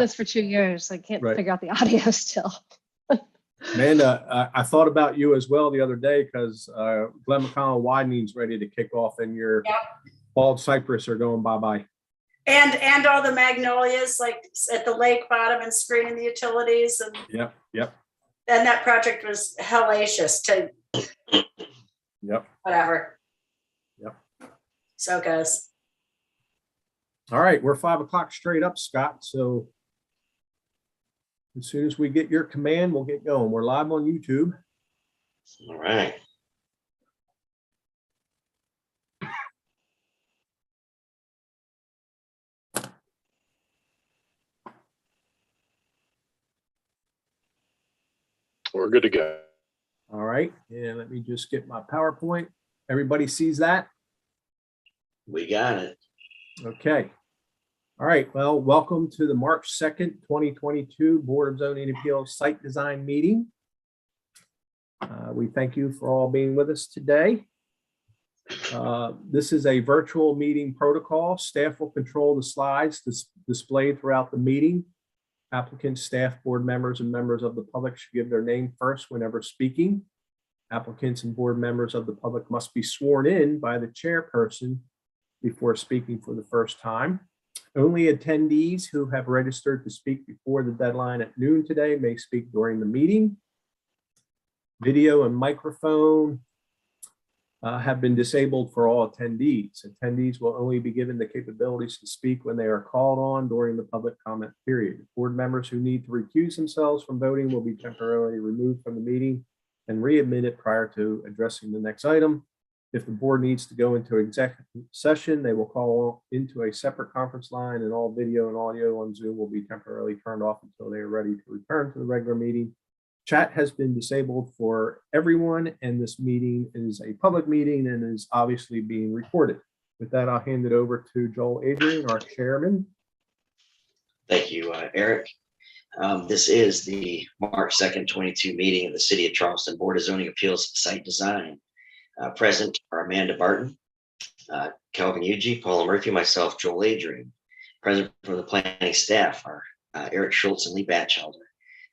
this for 2 years. I can't Right. figure out the audio still. Amanda, I thought about you as well the other day because Glen McConnell widening's ready to kick off and your bald cypress are going bye-bye. And all the magnolias like at the lake bottom and screening the utilities. And Yep. and that project was hellacious to whatever. Yep. So it goes. All right, we're 5 o'clock straight up, Scott. So as soon as we get your command, we'll get going. We're live on YouTube. All right. We're good to go. All right, and let me just get my PowerPoint. Everybody sees that? We got it. Okay. All right, well, welcome to the March 2nd, 2022 Board of Zoning Appeals Site Design Meeting. We thank you for all being with us today. This is a virtual meeting protocol. Staff will control the slides displayed throughout the meeting. Applicants, staff, board members, and members of the public should give their name first whenever speaking. Applicants and board members of the public must be sworn in by the chairperson before speaking for the first time. Only attendees who have registered to speak before the deadline at noon today may speak during the meeting. Video and microphone have been disabled for all attendees. Attendees will only be given the capabilities to speak when they are called on during the public comment period. Board members who need to recuse themselves from voting will be temporarily removed from the meeting and readmitted prior to addressing the next item. If the board needs to go into executive session, they will call into a separate conference line, and all video and audio on Zoom will be temporarily turned off until they are ready to return to the regular meeting. Chat has been disabled for everyone, and this meeting is a public meeting and is obviously being recorded. With that, I'll hand it over to Joel Adrian, our chairman. Thank you, Eric. This is the March 2nd, 22 meeting of the City of Charleston Board of Zoning Appeals Site Design. Present are Amanda Barton, Kelvin Uge, Paula Murphy, myself, Joel Adrian. Present from the planning staff are Eric Schultz and Lee Batchelder.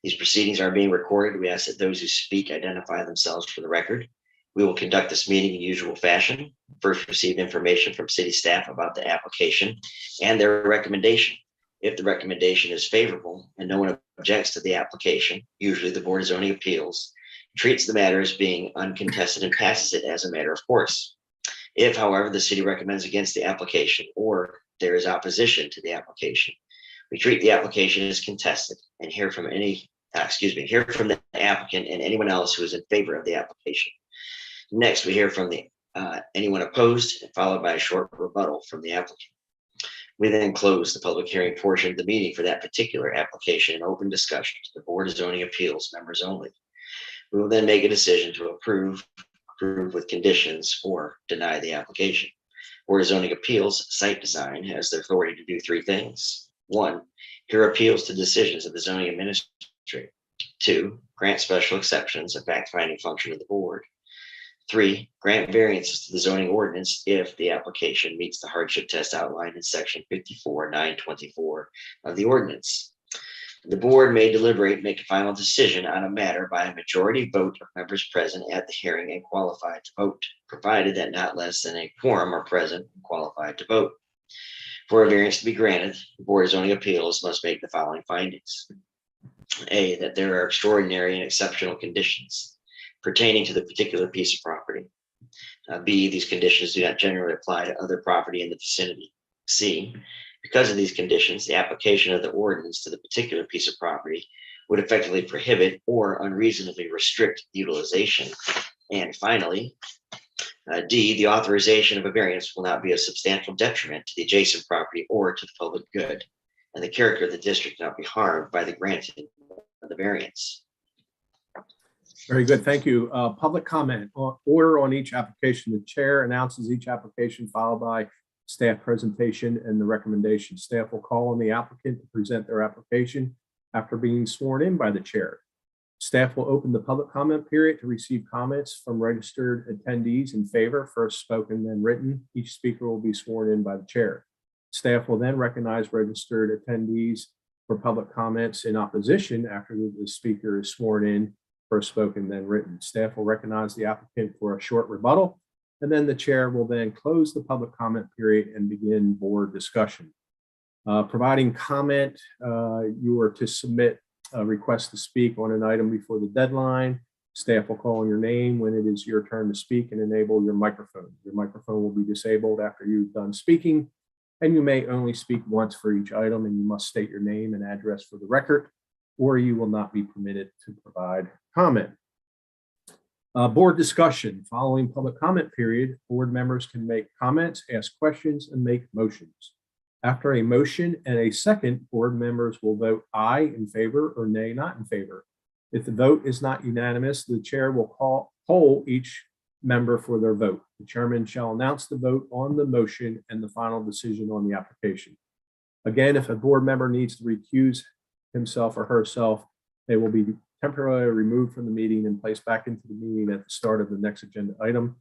These proceedings are being recorded. We ask that those who speak identify themselves for the record. We will conduct this meeting in usual fashion. First, receive information from city staff about the application and their recommendation. If the recommendation is favorable and no one objects to the application, usually the Board of Zoning Appeals treats the matter as being uncontested and passes it as a matter of course. If, however, the city recommends against the application or there is opposition to the application, we treat the application as contested and hear from the applicant and anyone else who is in favor of the application. Next, we hear from anyone opposed, followed by a short rebuttal from the applicant. We then close the public hearing portion of the meeting for that particular application and open discussion to the Board of Zoning Appeals members only. We will then make a decision to approve with conditions, or deny the application. Board of Zoning Appeals Site Design has the authority to do 3 things. 1, hear appeals to decisions of the zoning administrator. 2, grant special exceptions, a fact-finding function of the board. 3, grant variances to the zoning ordinance if the application meets the hardship test outlined in section 54.924 of the ordinance. The board may deliberate and make a final decision on a matter by a majority vote of members present at the hearing and qualified to vote, provided that not less than a quorum are present and qualified to vote. For a variance to be granted, the Board of Zoning Appeals must make the following findings. A, that there are extraordinary and exceptional conditions pertaining to the particular piece of property. B, these conditions do not generally apply to other property in the vicinity. C, because of these conditions, the application of the ordinance to the particular piece of property would effectively prohibit or unreasonably restrict utilization. And finally, D, the authorization of a variance will not be a substantial detriment to the adjacent property or to the public good, and the character of the district not be harmed by the granting of the variance. Very good, thank you. Public comment. Order on each application. The chair announces each application followed by staff presentation and the recommendation. Staff will call on the applicant to present their application after being sworn in by the chair. Staff will open the public comment period to receive comments from registered attendees in favor, first spoken, then written. Each speaker will be sworn in by the chair. Staff will then recognize registered attendees for public comments in opposition after the speaker is sworn in, first spoken, then written. Staff will recognize the applicant for a short rebuttal, and then the chair will then close the public comment period and begin board discussion. Providing comment, you are to submit a request to speak on an item before the deadline. Staff will call on your name when it is your turn to speak and enable your microphone. Your microphone will be disabled after you've done speaking, and you may only speak once for each item, and you must state your name and address for the record, or you will not be permitted to provide comment. Board discussion. Following public comment period, board members can make comments, ask questions, and make motions. After a motion and a second, board members will vote aye in favor or nay not in favor. If the vote is not unanimous, the chair will poll each member for their vote. The chairman shall announce the vote on the motion and the final decision on the application. Again, if a board member needs to recuse himself or herself, they will be temporarily removed from the meeting and placed back into the meeting at the start of the next agenda item.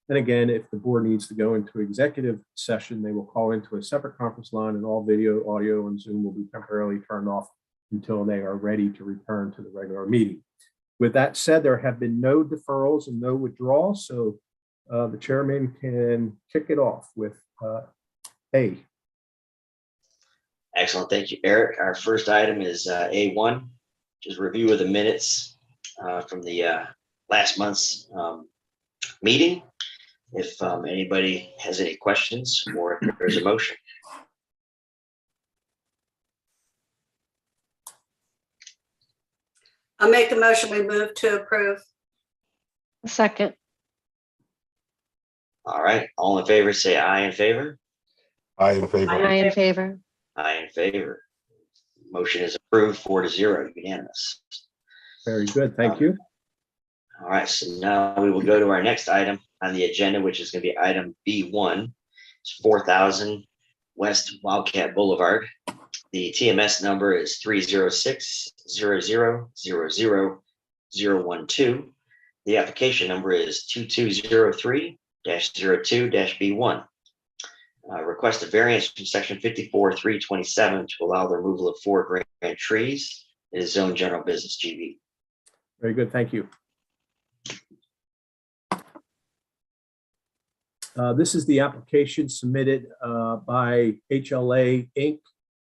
And again, if the board needs to go into executive session, they will call into a separate conference line, and all video, audio, and Zoom will be temporarily turned off until they are ready to return to the regular meeting. With that said, there have been no deferrals and no withdrawals, so the chairman can kick it off with A. Excellent. Thank you, Eric. Our first item is A1, which is review of the minutes from the last month's meeting. If anybody has any questions or if there's a motion. I'll make a motion, we move to approve. Second. All right, all in favor, say aye in favor. Aye in favor. I in favor. Aye in favor. Motion is approved 4-0, unanimous. Very good, thank you. All right, so now we will go to our next item on the agenda, which is going to be item B1. It's 4000 West Wildcat Boulevard. The TMS number is 306-0000-012. The application number is 2203-02-B1. Request a variance from section 54-327 to allow the removal of 4 grand trees. It is zone general business GB. Very good, thank you. This is the application submitted by HLA Inc.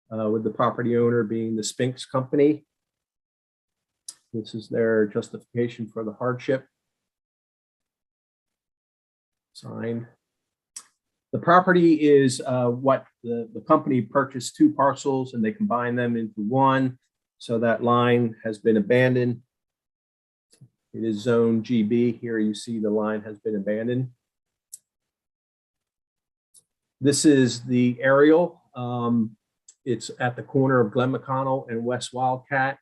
With the property owner being the Spinks Company. This is their justification for the hardship. Signed. The property is what the company purchased 2 parcels and they combined them into one. So that line has been abandoned. It is zone GB. Here you see the line has been abandoned. This is the aerial. It's at the corner of Glen McConnell and West Wildcat.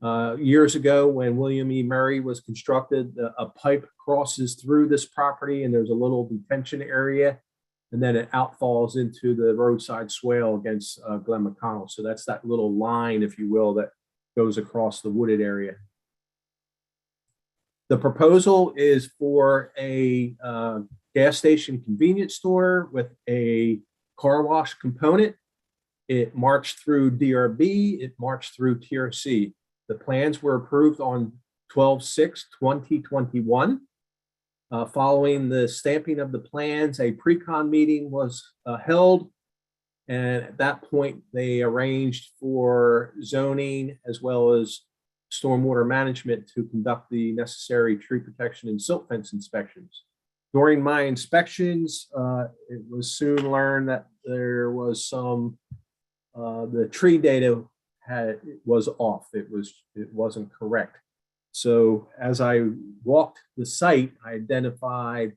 Years ago, when William E. Murray was constructed, a pipe crosses through this property and there's a little detention area, and then it outfalls into the roadside swale against Glen McConnell. So that's that little line, if you will, that goes across the wooded area. The proposal is for a gas station convenience store with a car wash component. It marched through DRB, it marched through TRC. The plans were approved on 12/6/2021. Following the stamping of the plans, a pre-con meeting was held. And at that point, they arranged for zoning as well as stormwater management to conduct the necessary tree protection and silt fence inspections. During my inspections, it was soon learned that there was some the tree data was off. It wasn't correct. So as I walked the site, I identified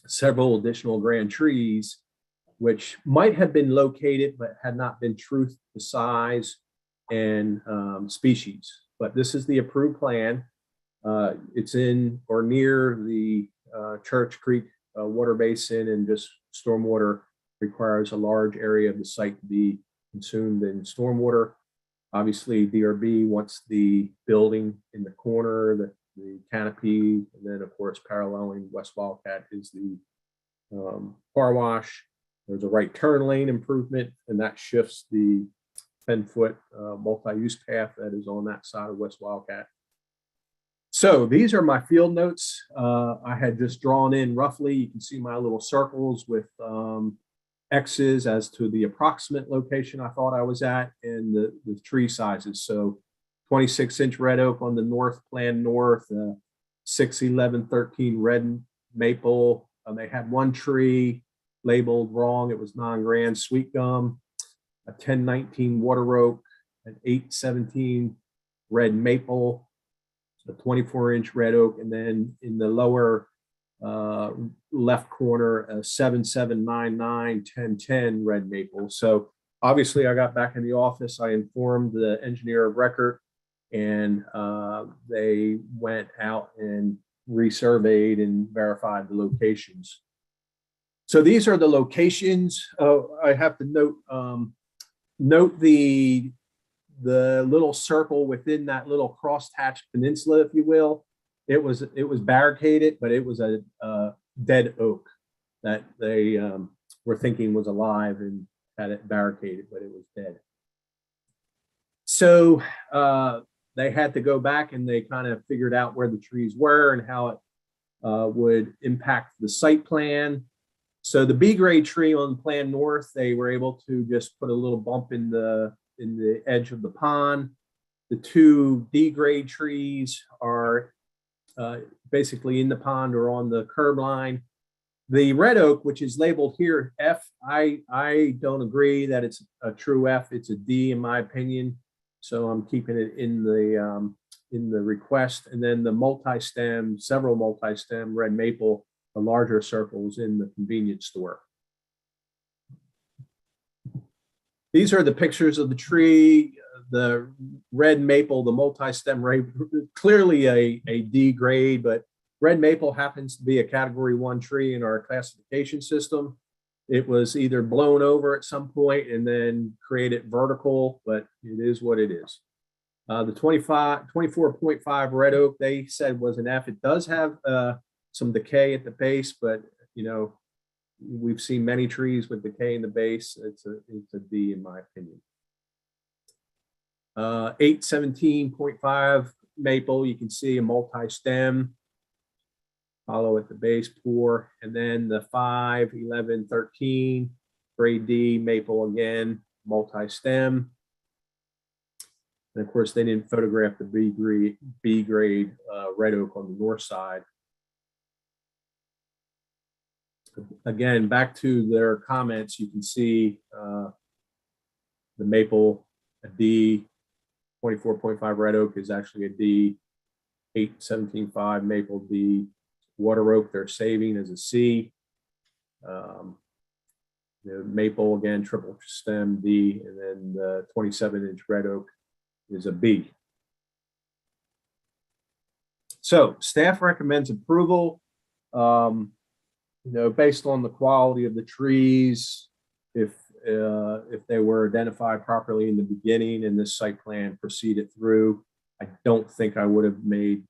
several additional grand trees, which might have been located but had not been truthed to size and species. But this is the approved plan. It's in or near the Church Creek water basin, and just stormwater requires a large area of the site to be consumed in stormwater. Obviously, DRB wants the building in the corner, the canopy, and then of course paralleling West Wildcat is the car wash. There's a right turn lane improvement, and that shifts the 10-foot multi-use path that is on that side of West Wildcat. So these are my field notes. I had just drawn in roughly. You can see my little circles with X's as to the approximate location I thought I was at and the tree sizes. So 26-inch red oak on the north, plan north, 6, 11, 13 red maple. They had one tree labeled wrong. It was non-grand sweet gum, a 10-19 water oak, an 8-17 red maple, a 24-inch red oak, and then in the lower left corner, a 7-7-9-9 10-10 red maple. So obviously I got back in the office. I informed the engineer of record, and they went out and resurveyed and verified the locations. So these are the locations. I have to note the little circle within that little crosshatched peninsula, if you will. It was barricaded, but it was a dead oak that they were thinking was alive and had it barricaded, but it was dead. So they had to go back and they kind of figured out where the trees were and how it would impact the site plan. So the B grade tree on plan north, they were able to just put a little bump in the edge of the pond. The 2 D grade trees are basically in the pond or on the curb line. The red oak, which is labeled here F, I don't agree that it's a true F. It's a D in my opinion. So I'm keeping it in the request. And then the multi-stem, several multi-stem red maple, the larger circles in the convenience store. These are the pictures of the tree. The red maple, the multi-stem red, clearly a D grade, but red maple happens to be a category 1 tree in our classification system. It was either blown over at some point and then created vertical, but it is what it is. The 24.5 red oak, they said was an F. It does have some decay at the base, but you know, we've seen many trees with decay in the base. It's a D in my opinion. 8-17.5 maple, you can see a multi-stem, hollow at the base, poor, and then the 5, 11, 13 grade D maple again, multi-stem. And of course, they didn't photograph the B grade red oak on the north side. Again, back to their comments, you can see the maple, a D, 24.5 red oak is actually a D, 8-17.5 maple D, water oak they're saving as a C. The maple again, triple stem D, and then the 27-inch red oak is a B. So staff recommends approval. You know, based on the quality of the trees, if they were identified properly in the beginning and this site plan proceeded through, I don't think I would have made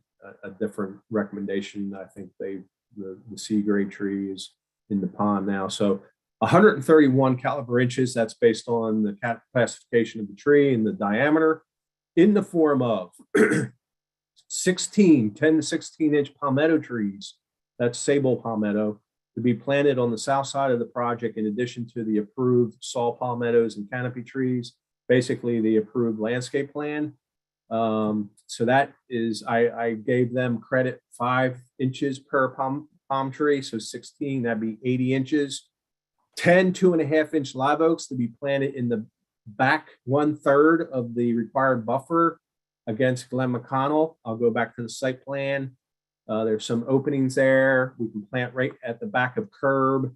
a different recommendation. I think the C grade tree is in the pond now. So 131 caliber inches, that's based on the classification of the tree and the diameter, in the form of 10 to 16 inch palmetto trees, that's sable palmetto, to be planted on the south side of the project in addition to the approved saw palmettos and canopy trees, basically the approved landscape plan. So that is, I gave them credit 5 inches per palm tree, so 16, that'd be 80 inches. 10 2.5-inch live oaks to be planted in the back 1/3 of the required buffer against Glen McConnell. I'll go back to the site plan. There's some openings there. We can plant right at the back of curb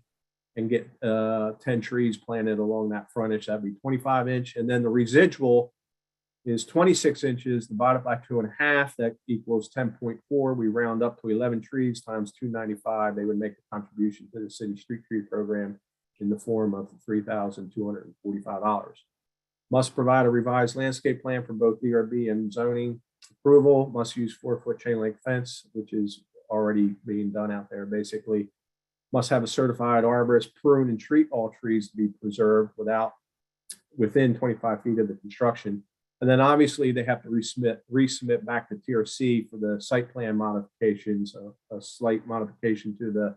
and get 10 trees planted along that frontage. That'd be 25-inch. And then the residual is 26 inches divided by 2.5. That equals 10.4. We round up to 11 trees times 295. They would make a contribution to the city street tree program in the form of $3,245. Must provide a revised landscape plan for both DRB and zoning approval. Must use 4-foot chain link fence, which is already being done out there basically. Must have a certified arborist prune and treat all trees to be preserved without within 25 feet of the construction. And then obviously they have to resubmit back to TRC for the site plan modifications, a slight modification to the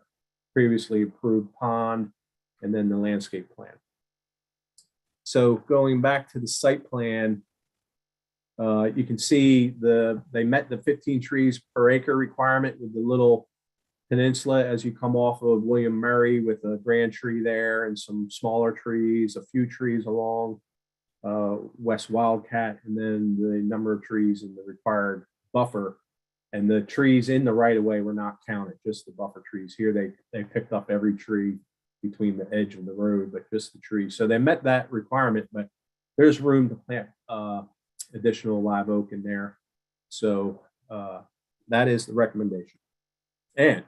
previously approved pond, and then the landscape plan. So going back to the site plan, you can see they met the 15 trees per acre requirement with the little peninsula as you come off of William Murray, with a grand tree there and some smaller trees, a few trees along West Wildcat, and then the number of trees in the required buffer. And the trees in the right of way were not counted, just the buffer trees. Here they picked up every tree between the edge of the road, but just the trees. So they met that requirement, but there's room to plant additional live oak in there. So that is the recommendation. And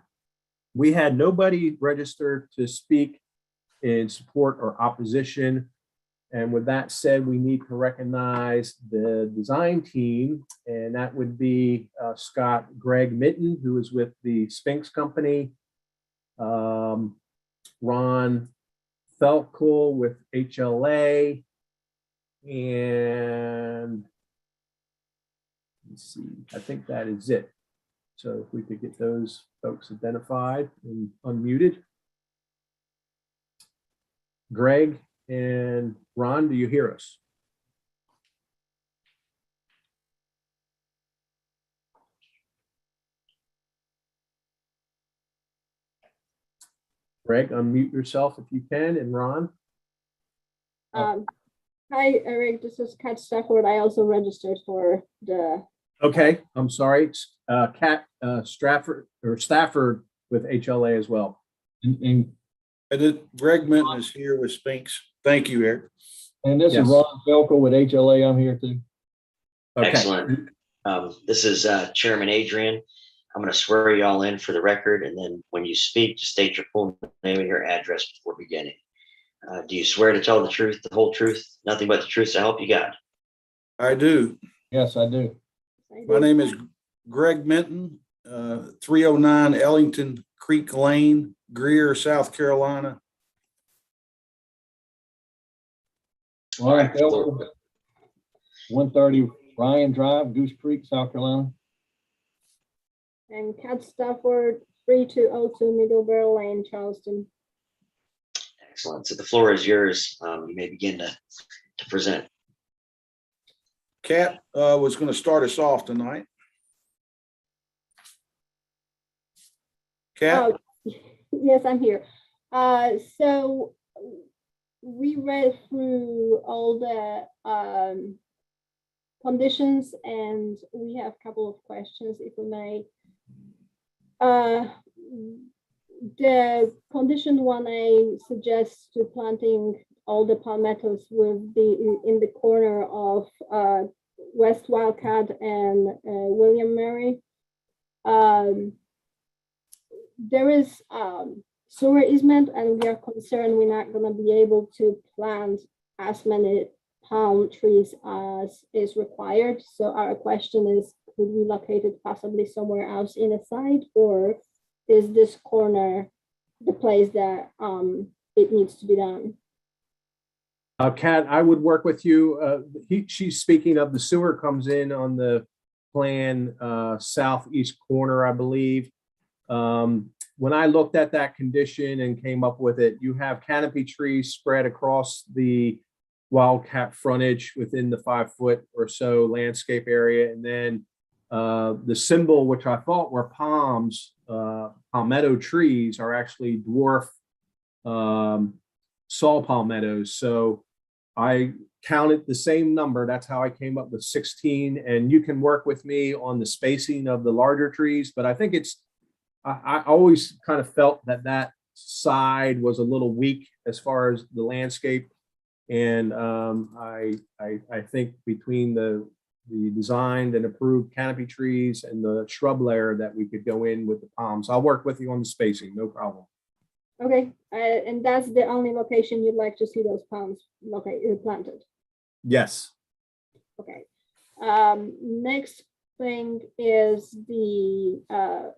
we had nobody registered to speak in support or opposition. And with that said, we need to recognize the design team, and that would be Greg Mitten, who is with the Sphinx Company, Ron Felkel with HLA, and let's see, I think that is it. So if we could get those folks identified and unmuted. Greg and Ron, do you hear us? Greg, unmute yourself if you can, and Ron. Hi, Eric. This is Kat Stafford. I also registered for the. Okay, I'm sorry. Kat Stafford with HLA as well. And Greg Minton is here with Sphinx. Thank you, Eric. And this Yes. is Ron Felkel with HLA. I'm here too. Okay. Excellent. This is Chairman Adrian. I'm going to swear you all in for the record, and then when you speak, just state your full name and your address before beginning. Do you swear to tell the truth, the whole truth, nothing but the truth, so help you God? I do. Yes, I do. My name is Greg Minton, 309 Ellington Creek Lane, Greer, South Carolina. Ron Felkel, 130 Ryan Drive, Goose Creek, South Carolina. And Kat Stafford, 3202 Middlebury Lane, Charleston. Excellent. So the floor is yours. You may begin to present. Kat was going to start us off tonight. Kat? Yes, I'm here. So we read through all the conditions, and we have a couple of questions, if we may. The condition 1A suggests to planting all the palmettos with in the corner of West Wildcat and William Mary. There is sewer easement, and we are concerned we're not going to be able to plant as many palm trees as is required. So our question is, could we locate it possibly somewhere else in a site, or is this corner the place that it needs to be done? Kat, I would work with you. She's speaking of the sewer comes in on the plan southeast corner, I believe. When I looked at that condition and came up with it, you have canopy trees spread across the Wildcat frontage within the 5 foot or so landscape area. And then the symbol, which I thought were palms, palmetto trees, are actually dwarf saw palmettos. So I counted the same number. That's how I came up with 16. And you can work with me on the spacing of the larger trees, but I think I always kind of felt that side was a little weak as far as the landscape. And I think between the designed and approved canopy trees and the shrub layer that we could go in with the palms. I'll work with you on the spacing, no problem. Okay, and that's the only location you'd like to see those palms planted? Yes. Okay. Next thing is the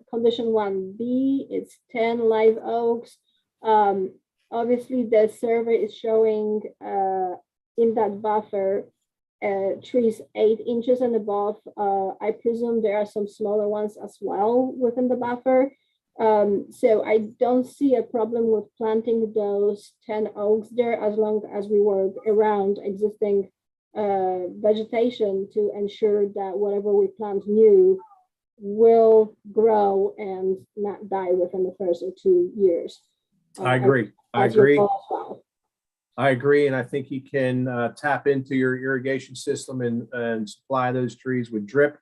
condition 1B. It's 10 live oaks. Obviously, the survey is showing in that buffer, trees 8 inches and above. I presume there are some smaller ones as well within the buffer. So I don't see a problem with planting those 10 oaks there as long as we work around existing vegetation to ensure that whatever we plant new will grow and not die within the first or 2 years. I agree. I That's your agree. goal as well. I agree. And I think you can tap into your irrigation system and supply those trees with drip.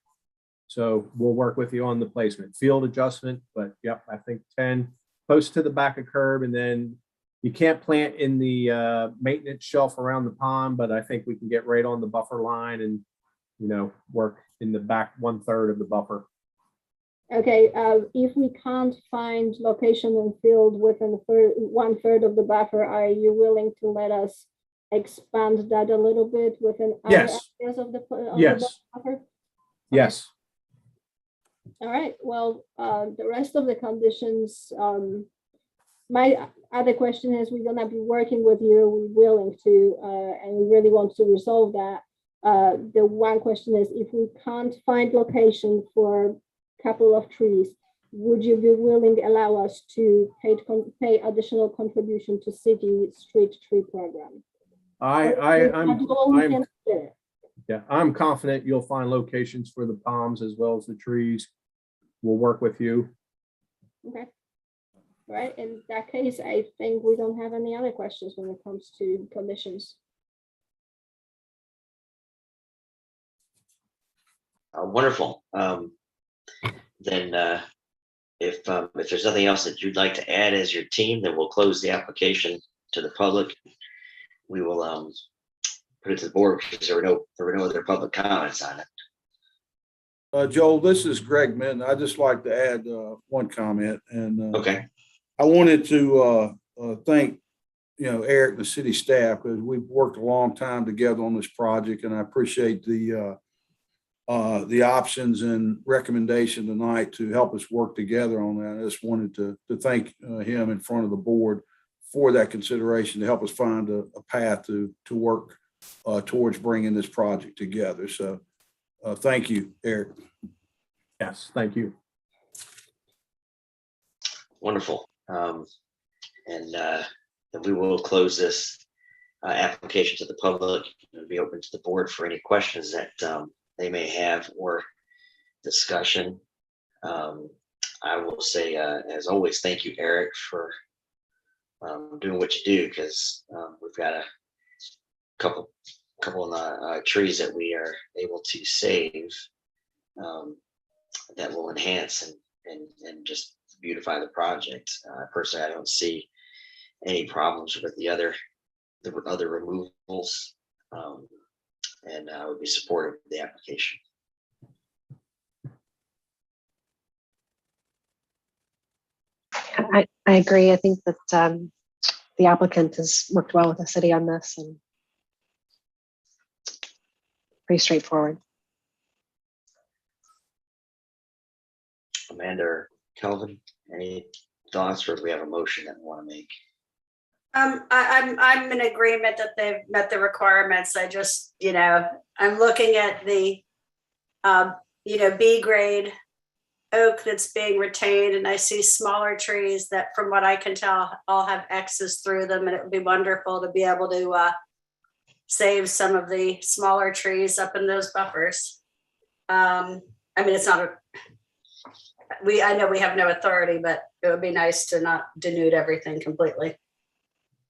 So we'll work with you on the placement, field adjustment, but yep, I think 10 close to the back of curb, and then you can't plant in the maintenance shelf around the pond, but I think we can get right on the buffer line and, you know, work in the back 1/3 of the buffer. Okay, if we can't find location and field within the 1/3 of the buffer, are you willing to let us expand that a little bit within other Yes. areas of the Yes. buffer? Yes. All right, well, the rest of the conditions, my other question is, we're gonna be working with you, we're willing to, and we really want to resolve that. The one question is, if we can't find location for a couple of trees, would you be willing to allow us to pay additional contribution to city street tree program? I'm confident you'll find locations for the palms as well as the trees. We'll work with you. Okay. All right, in that case, I think we don't have any other questions when it comes to conditions. Wonderful. Then if there's nothing else that you'd like to add as your team, then we'll close the application to the public. We will put it to the board because there were no other public comments on it. Joel, this is Greg Minton. I'd just like to add one comment. And Okay. I wanted to thank, Eric and the city staff, because we've worked a long time together on this project, and I appreciate the options and recommendation tonight to help us work together on that. I just wanted to thank him in front of the board for that consideration to help us find a path to work towards bringing this project together. So thank you, Eric. Yes, thank you. Wonderful. And then we will close this application to the public. It'll be open to the board for any questions that they may have or discussion. I will say, as always, thank you, Eric, for doing what you do, because we've got a couple of trees that we are able to save that will enhance and just beautify the project. Personally, I don't see any problems with the other removals, and I would be supportive of the application. I agree. I think that the applicant has worked well with the city on this and pretty straightforward. Amanda or Kelvin, any thoughts, or do we have a motion that we want to make? I'm in agreement that they've met the requirements. I just, I'm looking at the, B grade oak that's being retained, and I see smaller trees that, from what I can tell, all have X's through them, and it would be wonderful to be able to save some of the smaller trees up in those buffers. It's not I know we have no authority, but it would be nice to not denude everything completely.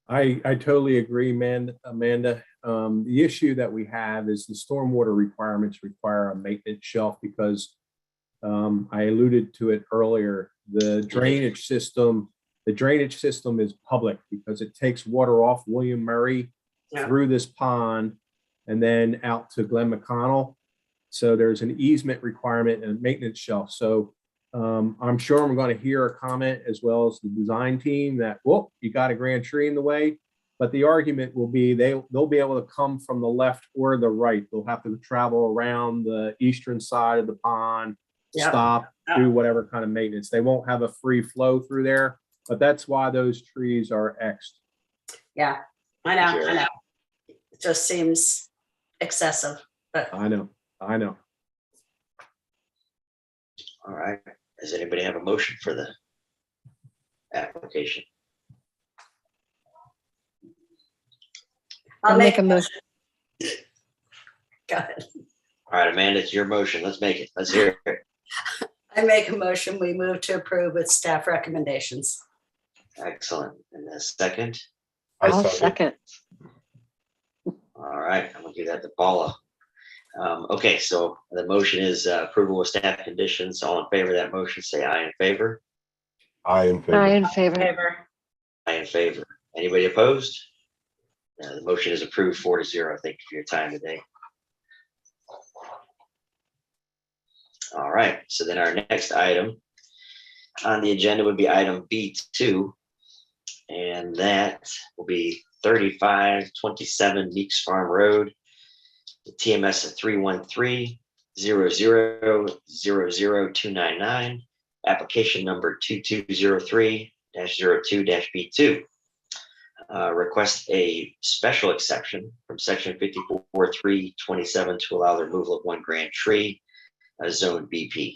I totally agree, Amanda. The issue that we have is the stormwater requirements require a maintenance shelf because I alluded to it earlier. The drainage system is public because it takes water off William Murray through this pond and then out to Glen McConnell. So there's an easement requirement and a maintenance shelf. So I'm sure I'm going to hear a comment as well as the design team that, well, you got a grand tree in the way. But the argument will be they'll be able to come from the left or the right. They'll have to travel around the eastern side of the pond, stop, do whatever kind of maintenance. They won't have a free flow through there, but that's why those trees are X'd. Yeah, I know. just seems excessive, but I know. All right. Does anybody have a motion for the application? I'll make a motion. Go ahead. All right, Amanda, it's your motion. Let's make it. Let's hear it. I make a motion, we move to approve with staff recommendations. Excellent. And the second? I'll second. All right, I'm gonna do that to Paula. Okay, so the motion is approval with staff conditions. All in favor of that motion, say aye in favor. I in favor. I in favor. Favor. Aye in favor. Anybody opposed? The motion is approved 4-0. Thank you for your time today. All right, so then our next item on the agenda would be item B2, and that will be 3527 Meeks Farm Road, the TMS of 313-0000299, application number 2203-02-B2. Request a special exception from section 54.327 to allow the removal of one grand tree, zone BP.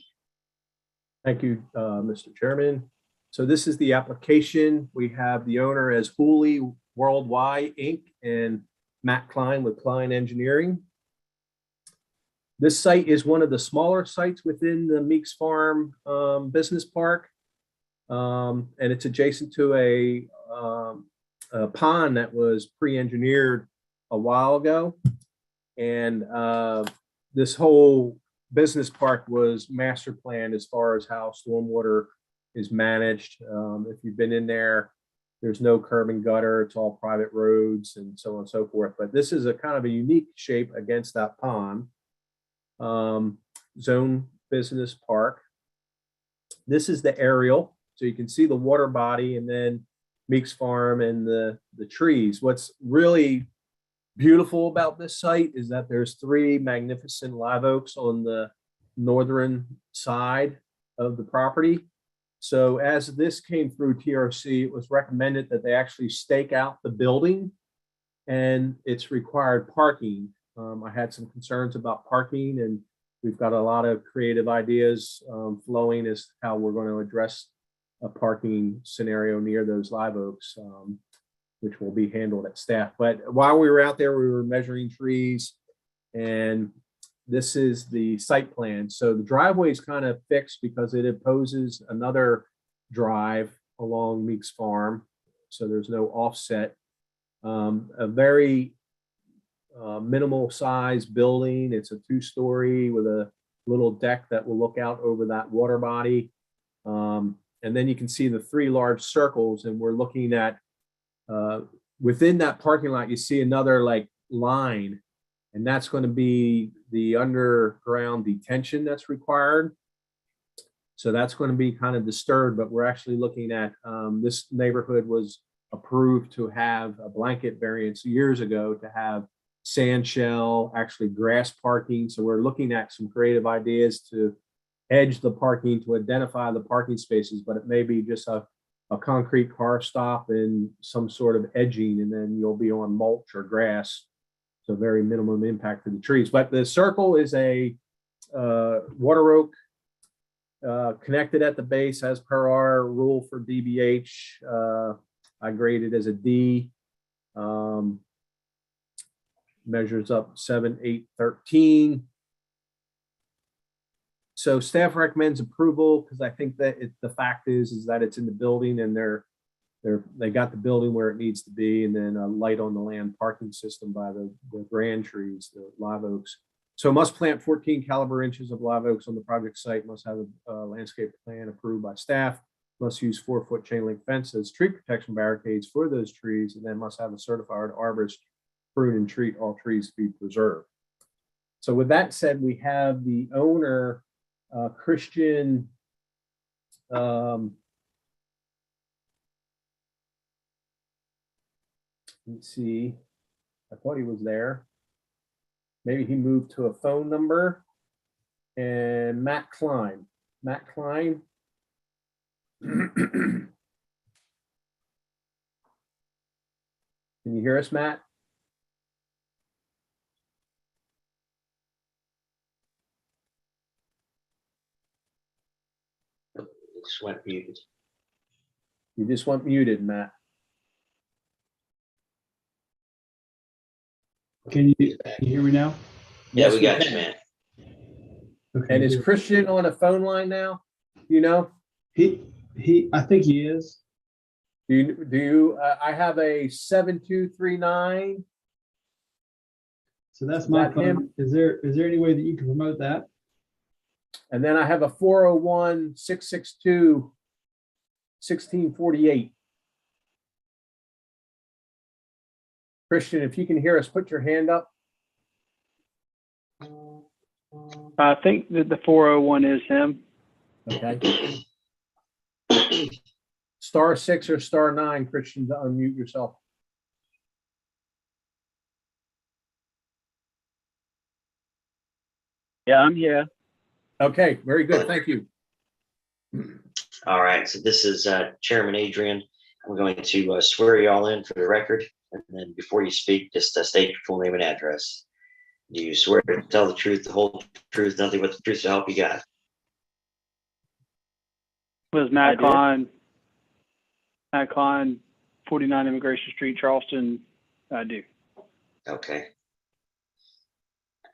Thank you, Mr. Chairman. So this is the application. We have the owner as Hooley Worldwide Inc. and Matt Klein with Klein Engineering. This site is one of the smaller sites within the Meeks Farm Business Park. And it's adjacent to a pond that was pre-engineered a while ago. And this whole business park was master planned as far as how stormwater is managed. If you've been in there, there's no curb and gutter. It's all private roads and so on and so forth. But this is a kind of a unique shape against that pond. Zone business park. This is the aerial. So you can see the water body and then Meeks Farm and the trees. What's really beautiful about this site is that there's 3 magnificent live oaks on the northern side of the property. So as this came through TRC, it was recommended that they actually stake out the building and its required parking. I had some concerns about parking, and we've got a lot of creative ideas flowing as to how we're going to address a parking scenario near those live oaks, which will be handled at staff. But while we were out there, we were measuring trees, and this is the site plan. So the driveway is kind of fixed because it opposes another drive along Meeks Farm. So there's no offset. A very minimal size building. It's a 2-story with a little deck that will look out over that water body. And then you can see the 3 large circles, and we're looking at within that parking lot, you see another like line, and that's going to be the underground detention that's required. So that's going to be kind of disturbed, but we're actually looking at this neighborhood was approved to have a blanket variance years ago to have sand shell, actually grass parking. So we're looking at some creative ideas to edge the parking to identify the parking spaces, but it may be just a concrete car stop and some sort of edging, and then you'll be on mulch or grass. So very minimum impact to the trees. But the circle is a water oak connected at the base as per our rule for DBH. I graded as a D. Measures up 7, 8, 13. So staff recommends approval because I think that the fact is that it's in the building, and they got the building where it needs to be, and then a light on the land parking system by the grand trees, the live oaks. So must plant 14 caliber inches of live oaks on the project site, must have a landscape plan approved by staff, must use 4-foot chain link fences, tree protection barricades for those trees, and then must have a certified arborist prune and treat all trees to be preserved. So with that said, we have the owner, Christian, let's see, I thought he was there. Maybe he moved to a phone number. And Matt Klein. Matt Klein. Can you hear us, Matt? Just went muted. You just went muted, Matt. Can you hear me now? Yeah, Yes, we we got can. you, man. Okay. And is good. Christian on a phone line now? You know? I think he is. I have a 7239. So that's Is my that him? phone. Is there any way that you can promote that? And then I have a 401-662-1648. Christian, if you can hear us, put your hand up. I think that the 401 is him. Okay. *6 or *9, Christian, to unmute yourself. Yeah, I'm here. Okay, very good. Thank you. All right, so this is Chairman Adrian. I'm going to swear you all in for the record. And then before you speak, just state your full name and address. Do you swear to tell the truth, the whole truth, nothing but the truth to help you God? Was Matt Klein, 49 Immigration Street, Charleston. I do. Okay.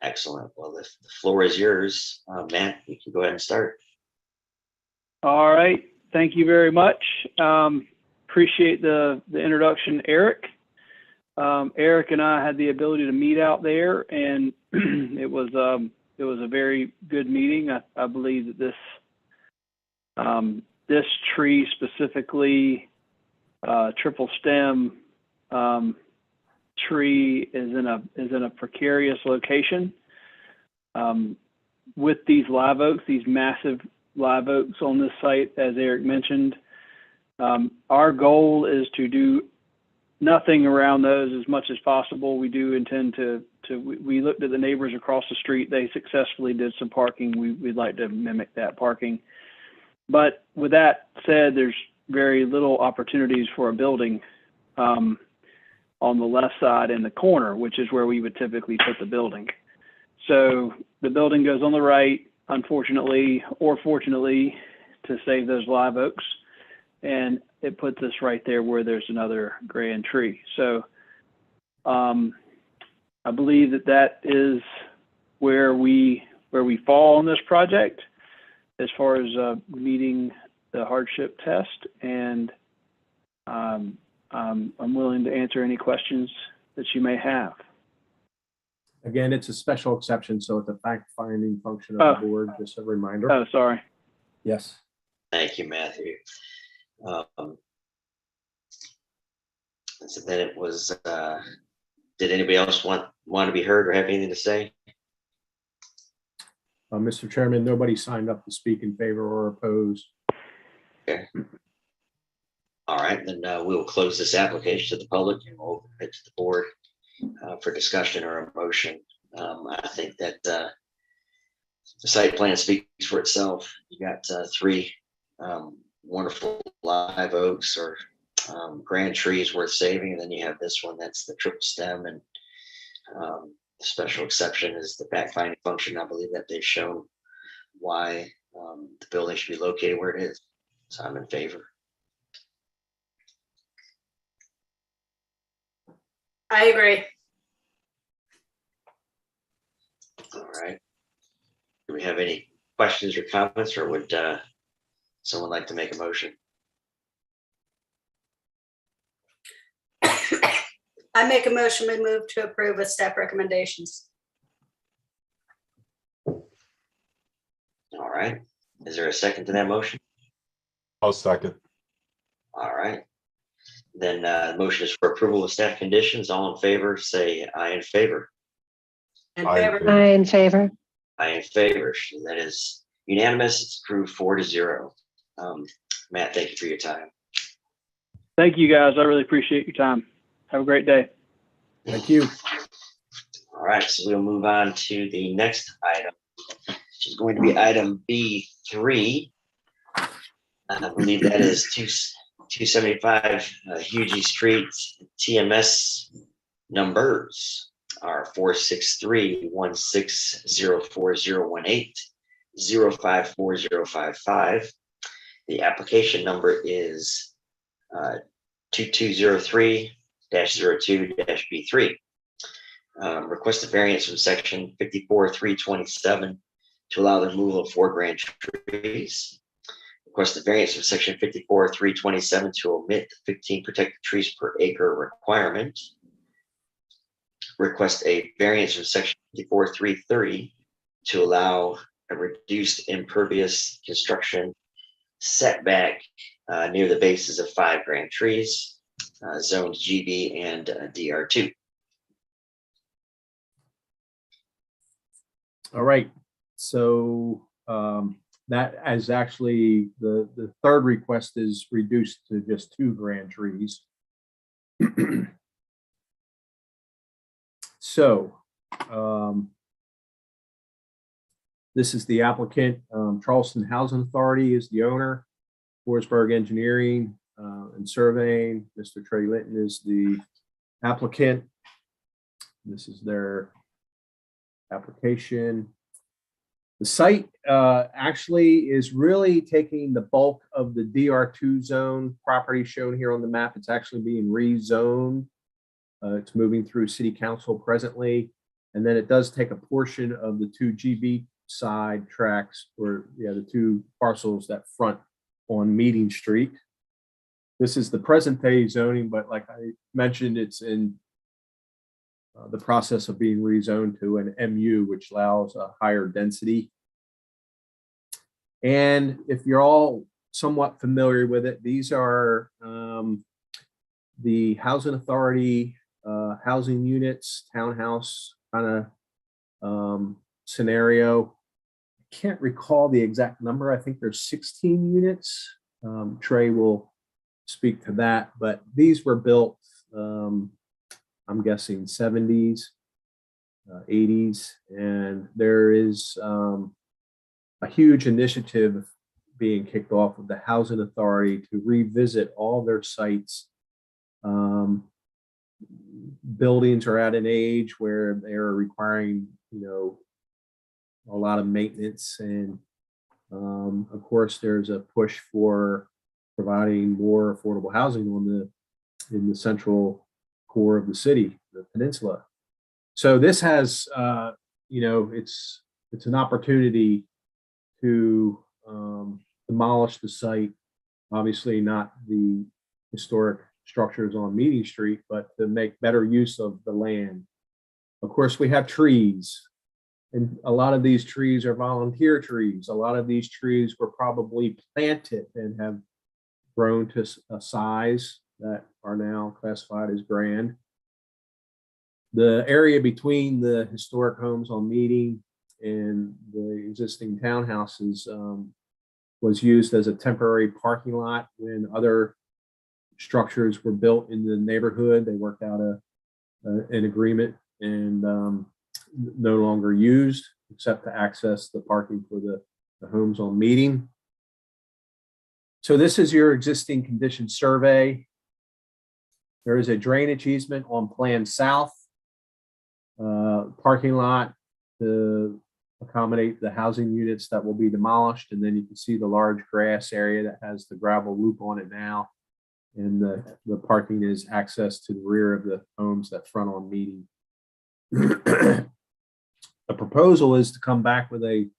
Excellent. Well, the floor is yours. Matt, you can go ahead and start. All right. Thank you very much. Appreciate the introduction, Eric. Eric and I had the ability to meet out there, and it was a very good meeting. I believe that this tree specifically, triple stem tree, is in a precarious location. With these live oaks, these massive live oaks on this site, as Eric mentioned, our goal is to do nothing around those as much as possible. We do intend we looked at the neighbors across the street. They successfully did some parking. We'd like to mimic that parking. But with that said, there's very little opportunities for a building on the left side in the corner, which is where we would typically put the building. So the building goes on the right, unfortunately, or fortunately, to save those live oaks. And it puts us right there where there's another grand tree. So I believe that is where we fall on this project as far as meeting the hardship test. And I'm willing to answer any questions that you may have. Again, it's a special exception, so it's a fact-finding function of the board, just a reminder. Oh, sorry. Yes. Thank you, Matthew. So then it was, did anybody else want to be heard or have anything to say? Mr. Chairman, nobody signed up to speak in favor or oppose. Okay. All right, then we'll close this application to the public and we'll open it to the board for discussion or a motion. I think that the site plan speaks for itself. You got three wonderful live oaks or grand trees worth saving, and then you have this one that's the triple stem, and the special exception is the fact-finding function. I believe that they've shown why the building should be located where it is, so I'm in favor. I agree. All right. Do we have any questions or comments, or would someone like to make a motion? I make a motion, we move to approve with staff recommendations. All right. Is there a second to that motion? I'll second. All right. Then the motion is for approval of staff conditions. All in favor, say aye in favor. In Aye. favor? I in favor. Aye in favor. So that is unanimous. It's approved 4-0. Matt, thank you for your time. Thank you, guys. I really appreciate your time. Have a great day. Thank you. All right, so we'll move on to the next item, which is going to be item B3. I believe that is 275 Hugie Street. TMS numbers are 463-1604018, 054055. The application number is 2203-02-B3. Request a variance from section 54.327 to allow the removal of 4 grand trees. Request a variance from section 54.327 to omit the 15 protected trees per acre requirement. Request a variance from section 54.330 to allow a reduced impervious construction setback near the bases of 5 grand trees, zoned GB and DR2. All right, so that is actually the third request is reduced to just 2 grand trees. So this is the applicant. Charleston Housing Authority is the owner. Forsberg Engineering and Surveying. Mr. Trey Linton is the applicant. This is their application. The site actually is really taking the bulk of the DR2 zone property shown here on the map. It's actually being rezoned. It's moving through city council presently. And then it does take a portion of the 2 GB side tracks, or the 2 parcels that front on Meeting Street. This is the present day zoning, but like I mentioned, it's in the process of being rezoned to an MU, which allows a higher density. And if you're all somewhat familiar with it, these are the housing authority housing units, townhouse kind of scenario. I can't recall the exact number. I think there's 16 units. Trey will speak to that, but these were built, I'm guessing 70s, 80s, and there is a huge initiative being kicked off with the Housing Authority to revisit all their sites. Buildings are at an age where they're requiring, a lot of maintenance, and of course, there's a push for providing more affordable housing in the central core of the city, the peninsula. So this has, it's an opportunity to demolish the site. Obviously, not the historic structures on Meeting Street, but to make better use of the land. Of course, we have trees, and a lot of these trees are volunteer trees. A lot of these trees were probably planted and have grown to a size that are now classified as grand. The area between the historic homes on Meeting and the existing townhouses was used as a temporary parking lot when other structures were built in the neighborhood. They worked out an agreement and no longer used except to access the parking for the homes on Meeting. So this is your existing condition survey. There is a drainage easement on Plan South, parking lot to accommodate the housing units that will be demolished. And then you can see the large grass area that has the gravel loop on it now. And the parking is access to the rear of the homes that front on Meeting. The proposal is to come back with a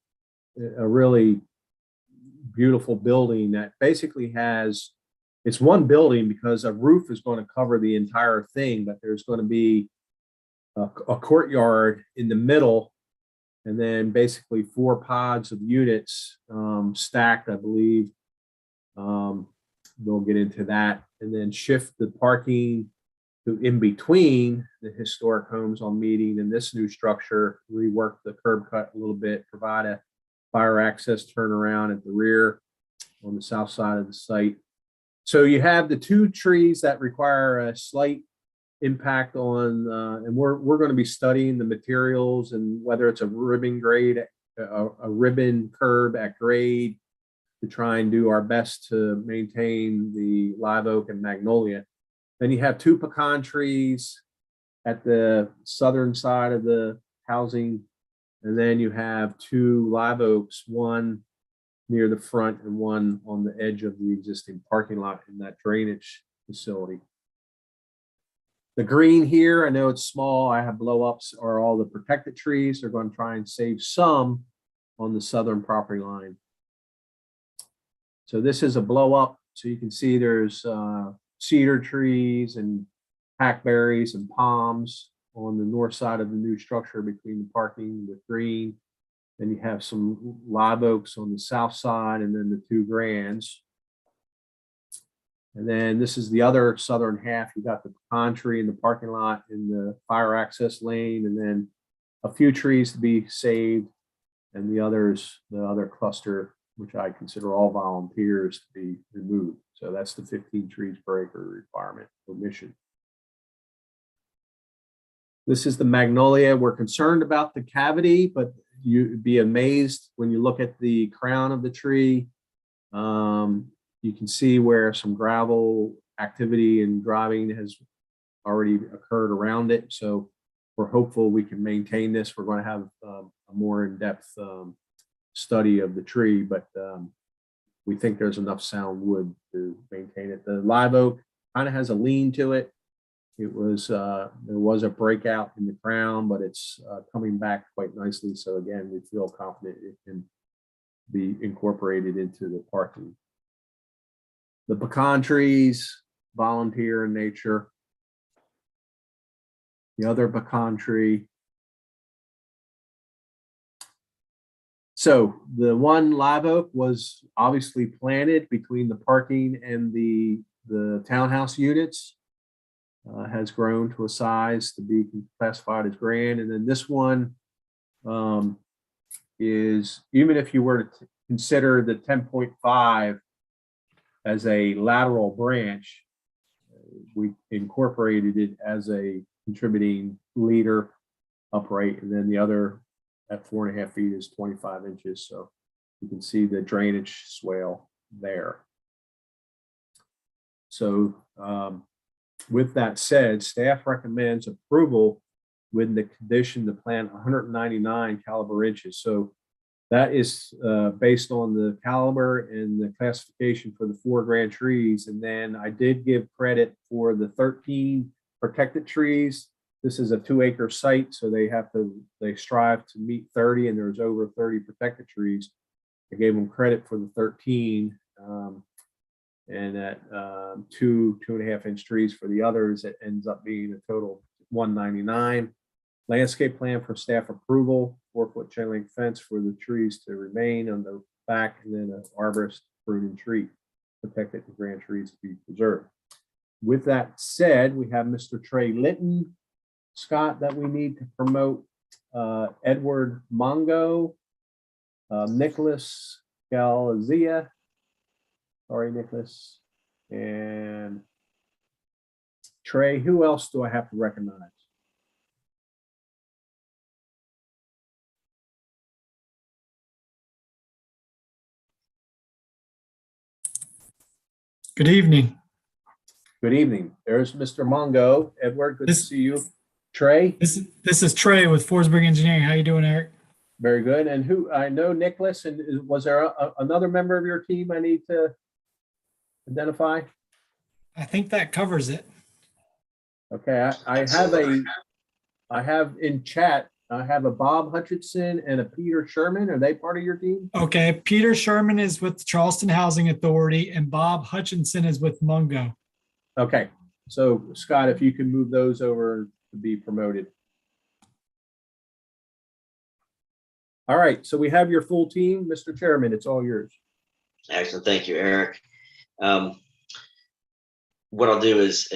really beautiful building that basically has, it's one building because a roof is going to cover the entire thing, but there's going to be a courtyard in the middle, and then basically 4 pods of units stacked, I believe. We'll get into that, and then shift the parking to in between the historic homes on Meeting and this new structure, rework the curb cut a little bit, provide a fire access turnaround at the rear on the south side of the site. So you have the 2 trees that require a slight impact on, and we're going to be studying the materials and whether it's a ribbon grade, a ribbon curb at grade, to try and do our best to maintain the live oak and magnolia. Then you have 2 pecan trees at the southern side of the housing. And then you have 2 live oaks, one near the front and one on the edge of the existing parking lot in that drainage facility. The green here, I know it's small. I have blow ups are all the protected trees. They're going to try and save some on the southern property line. So this is a blow up. So you can see there's cedar trees and hackberries and palms on the north side of the new structure between the parking with green. Then you have some live oaks on the south side and then the two grands. And then this is the other southern half. You got the pecan tree in the parking lot in the fire access lane, and then a few trees to be saved, and the others, the other cluster, which I consider all volunteers, to be removed. So that's the 15 trees per acre requirement for mission. This is the magnolia. We're concerned about the cavity, but you'd be amazed when you look at the crown of the tree. You can see where some gravel activity and driving has already occurred around it. So we're hopeful we can maintain this. We're going to have a more in-depth study of the tree, but we think there's enough sound wood to maintain it. The live oak kind of has a lean to it. It was there was a breakout in the crown, but it's coming back quite nicely. So again, we feel confident it can be incorporated into the parking. The pecan trees, volunteer in nature. The other pecan tree. So the one live oak was obviously planted between the parking and the townhouse units. Has grown to a size to be classified as grand. And then this one is, even if you were to consider the 10.5 as a lateral branch, we incorporated it as a contributing leader upright, and then the other at 4.5 feet is 25 inches. So you can see the drainage swale there. So with that said, staff recommends approval with the condition to plant 199 caliber inches. So that is based on the caliber and the classification for the 4 grand trees. And then I did give credit for the 13 protected trees. This is a 2-acre site, so they strive to meet 30, and there's over 30 protected trees. I gave them credit for the 13. And at 2.5 inch trees for the others, it ends up being a total 199. Landscape plan for staff approval, 4-foot chain link fence for the trees to remain on the back, and then an arborist pruning tree, protected the grand trees to be preserved. With that said, we have Mr. Trey Litton, Scott, that we need to promote, Edward Mongo, Nicholas Galazia, sorry, Nicholas, and Trey. Who else do I have to recognize? Good evening. Good evening. There's Mr. Mongo. Edward, good to see you. Trey? This is Trey with Forsberg Engineering. How you doing, Eric? Very good. And who, I know Nicholas, and was there another member of your team I need to identify? I think that covers it. Okay, I have in chat, I have a Bob Hutchinson and a Peter Sherman. Are they part of your team? Okay, Peter Sherman is with Charleston Housing Authority and Bob Hutchinson is with Mungo. Okay, so Scott, if you can move those over to be promoted. All right, so we have your full team. Mr. Chairman, it's all yours. Excellent. Thank you, Eric. What I'll do is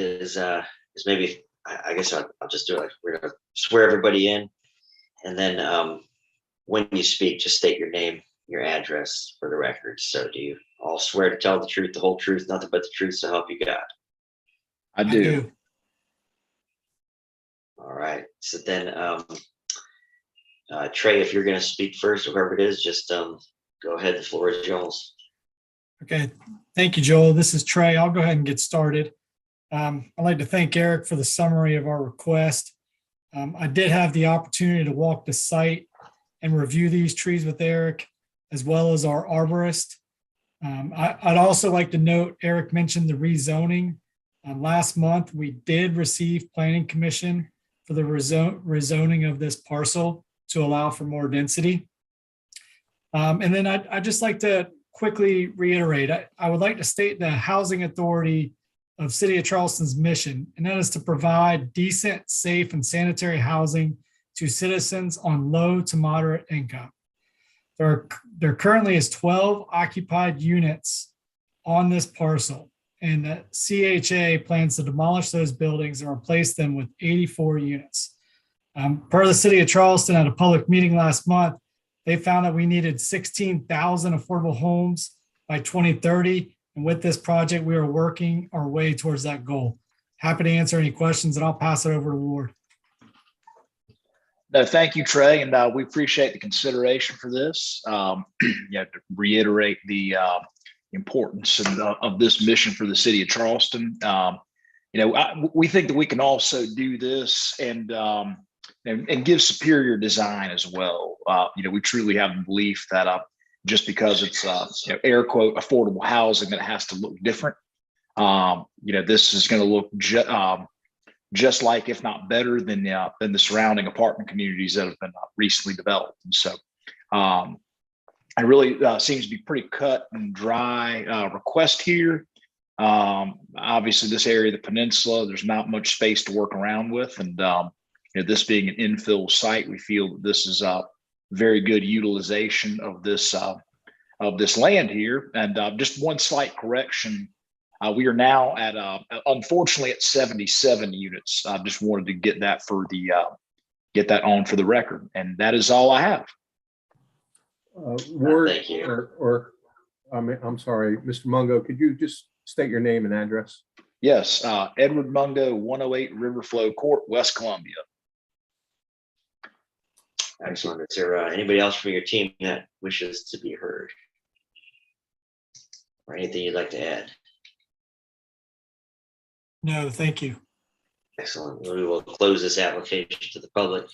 maybe, I guess I'll just do it. We're going to swear everybody in. And then when you speak, just state your name, your address for the record. So do you all swear to tell the truth, the whole truth, nothing but the truth, so help you God? I do. All right. So then, Trey, if you're going to speak first, or whoever it is, just go ahead. The floor is yours. Okay. Thank you, Joel. This is Trey. I'll go ahead and get started. I'd like to thank Eric for the summary of our request. I did have the opportunity to walk the site and review these trees with Eric. as well as our arborist. I'd also like to note, Eric mentioned the rezoning. Last month, we did receive planning commission for the rezoning of this parcel to allow for more density. And then I'd just like to quickly reiterate, I would like to state the Housing Authority of City of Charleston's mission, and that is to provide decent, safe, and sanitary housing to citizens on low to moderate income. There currently is 12 occupied units on this parcel, and the CHA plans to demolish those buildings and replace them with 84 units. Per the City of Charleston at a public meeting last month, they found that we needed 16,000 affordable homes by 2030. And with this project, we are working our way towards that goal. Happy to answer any questions, and I'll pass it over to Ward. No, thank you, Trey, and we appreciate the consideration for this. To reiterate the importance of this mission for the city of Charleston. We think that we can also do this and give superior design as well. We truly have the belief that just because it's air quote affordable housing, that it has to look different. This is going to look just like, if not better than the surrounding apartment communities that have been recently developed. And so it really seems to be pretty cut and dry request here. Obviously, this area of the peninsula, there's not much space to work around with. And this being an infill site, we feel that this is a very good utilization of this land here. And just one slight correction. We are now at, unfortunately, at 77 units. I just wanted to get that get that on for the record, and that is all I have. Ward, Thank you. I'm sorry, Mr. Mungo, could you just state your name and address? Yes, Edward Mungo, 108 Riverflow Court, West Columbia. Excellent. Is there anybody else from your team that wishes to be heard? Or anything you'd like to add? No, thank you. Excellent. We will close this application to the public.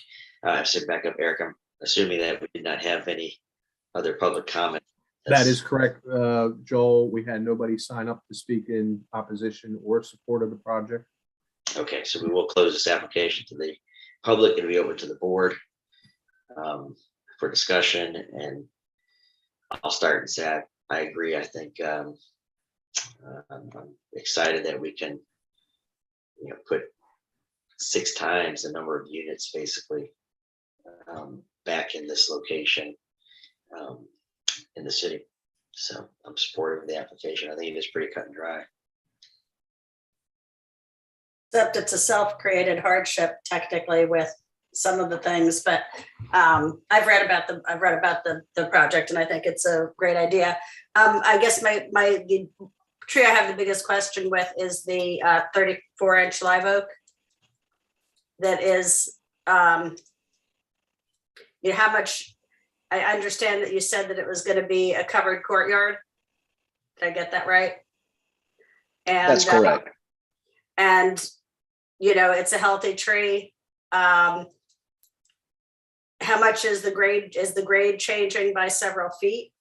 Sit back up, Eric. I'm assuming that we did not have any other public comment. That is correct, Joel. We had nobody sign up to speak in opposition or support of the project. Okay, so we will close this application to the public and be open to the board for discussion. And I'll start and say I agree. I think I'm excited that we can put 6 times the number of units basically back in this location in the city. So I'm supportive of the application. I think it is pretty cut and dry. Except it's a self-created hardship technically with some of the things, but I've read about the project, and I think it's a great idea. I guess the tree I have the biggest question with is the 34-inch live oak. That is, how much? I understand that you said that it was going to be a covered courtyard. Did I get that right? And that's correct. And it's a healthy tree. How much is the grade? Is the grade changing by several feet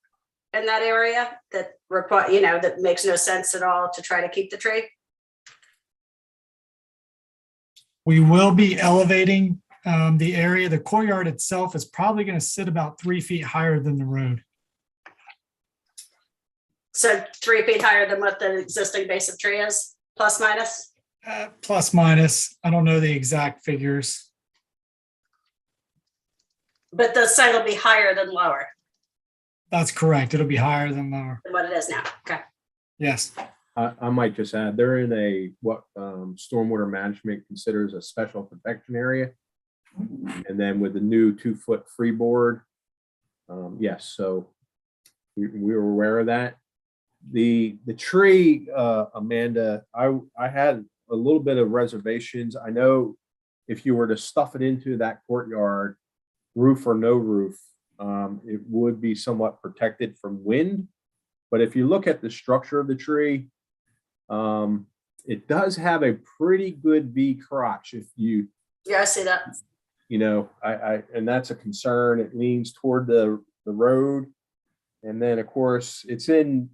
in that area that that makes no sense at all to try to keep the tree? We will be elevating the area. The courtyard itself is probably going to sit about 3 feet higher than the road. So 3 feet higher than what the existing base of tree is, plus minus? Plus minus. I don't know the exact figures. But the site will be higher than lower That's correct. It'll be higher than lower. than what it is now. Okay. Yes. I might just add, they're in what stormwater management considers a special protection area. And then with the new 2-foot freeboard, yes, so we were aware of that. The tree, Amanda, I had a little bit of reservations. I know if you were to stuff it into that courtyard, roof or no roof, it would be somewhat protected from wind. But if you look at the structure of the tree, it does have a pretty good V crotch. If you, Yeah, I see that. and that's a concern. It leans toward the road. And then, of course, it's in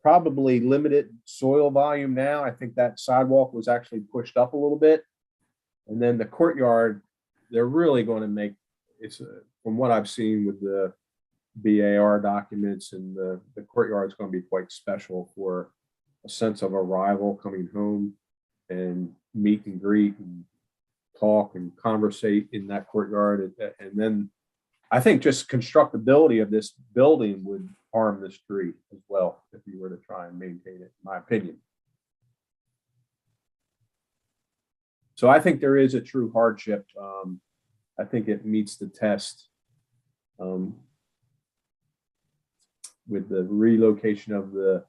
probably limited soil volume now. I think that sidewalk was actually pushed up a little bit. And then the courtyard, they're really going to make, from what I've seen with the BAR documents, and the courtyard is going to be quite special for a sense of arrival coming home and meet and greet and talk and conversate in that courtyard. And then I think just constructability of this building would harm this tree as well if you were to try and maintain it, in my opinion. So I think there is a true hardship. I think it meets the test with the relocation of the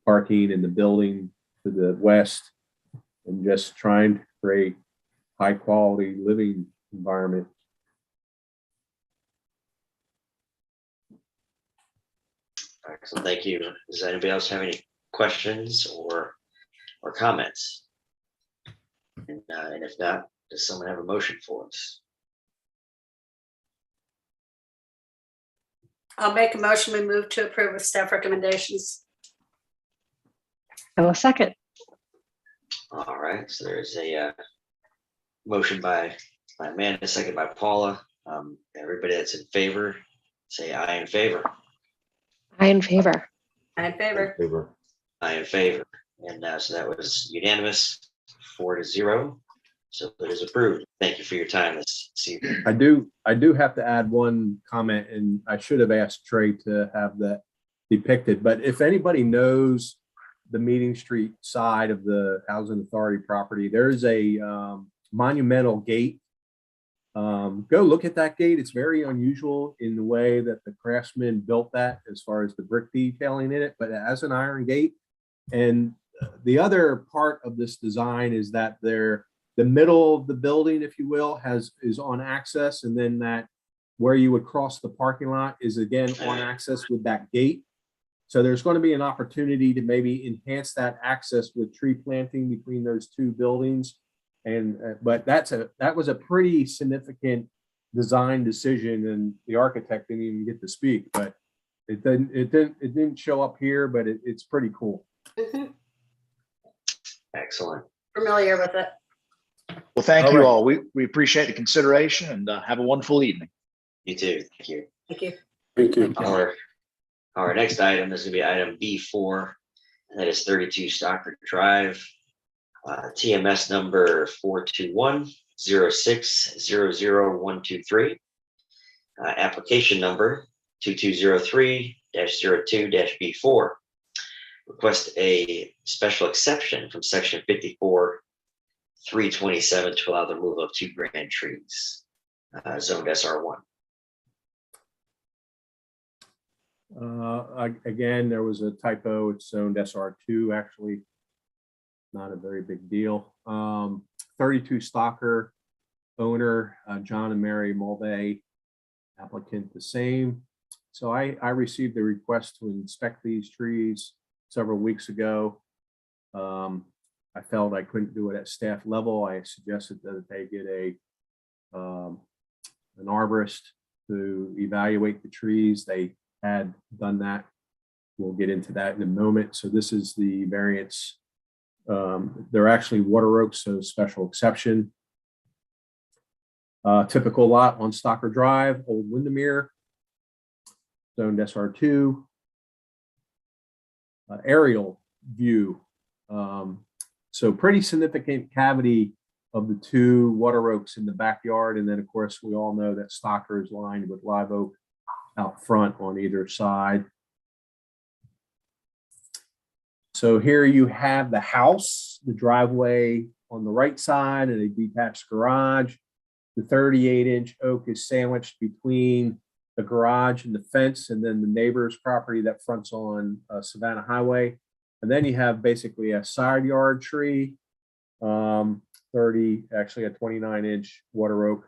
parking and the building to the west, and just trying to create high quality living environment. Excellent, thank you. Does anybody else have any questions or comments? And if not, does someone have a motion for us? I'll make a motion. We move to approve with staff recommendations. I will second. All right, so there's a motion by Amanda, second by Paula. Everybody that's in favor, say aye in favor. I in favor. I'm in favor. Favor. Aye in favor. And so that was unanimous, 4-0. So it is approved. Thank you for your time this evening. I do have to add one comment, and I should have asked Trey to have that depicted, but if anybody knows the Meeting Street side of the Housing Authority property, there's a monumental gate. Go look at that gate. It's very unusual in the way that the craftsmen built that, as far as the brick detailing in it, but it has an iron gate. And the other part of this design is that the middle of the building, if you will, is on access, and then that where you would cross the parking lot is again on access with that gate. So there's going to be an opportunity to maybe enhance that access with tree planting between those two buildings. And but that was a pretty significant design decision, and the architect didn't even get to speak, but it didn't show up here, but it's pretty cool. Mhm. Excellent. Familiar with it. Well, thank All you right. all. We appreciate the consideration, and have a wonderful evening. You too. Thank you. Thank you. Thank you. Our next item is going to be item B4, and that is 32 Stockford Drive, TMS number 421-06-00123, application number 2203-02-B4. Request a special exception from section 54-327 to allow the removal of 2 grand trees, zoned SR1. Again, there was a typo. It's zoned SR2, actually. Not a very big deal. 32 Stalker, owner John and Mary Mulvey, applicant the same. So I received a request to inspect these trees several weeks ago. I felt I couldn't do it at staff level. I suggested that they get an arborist to evaluate the trees. They had done that. We'll get into that in a moment. So this is the variance. They're actually water oaks, so special exception. Typical lot on Stocker Drive, Old Windermere, zoned SR2. Aerial view. So pretty significant cavity of the 2 water oaks in the backyard. And then of course, we all know that Stocker is lined with live oak out front on either side. So here you have the house, the driveway on the right side, and a detached garage. The 38-inch oak is sandwiched between the garage and the fence, and then the neighbor's property that fronts on Savannah Highway. And then you have basically a side yard tree, actually a 29-inch water oak,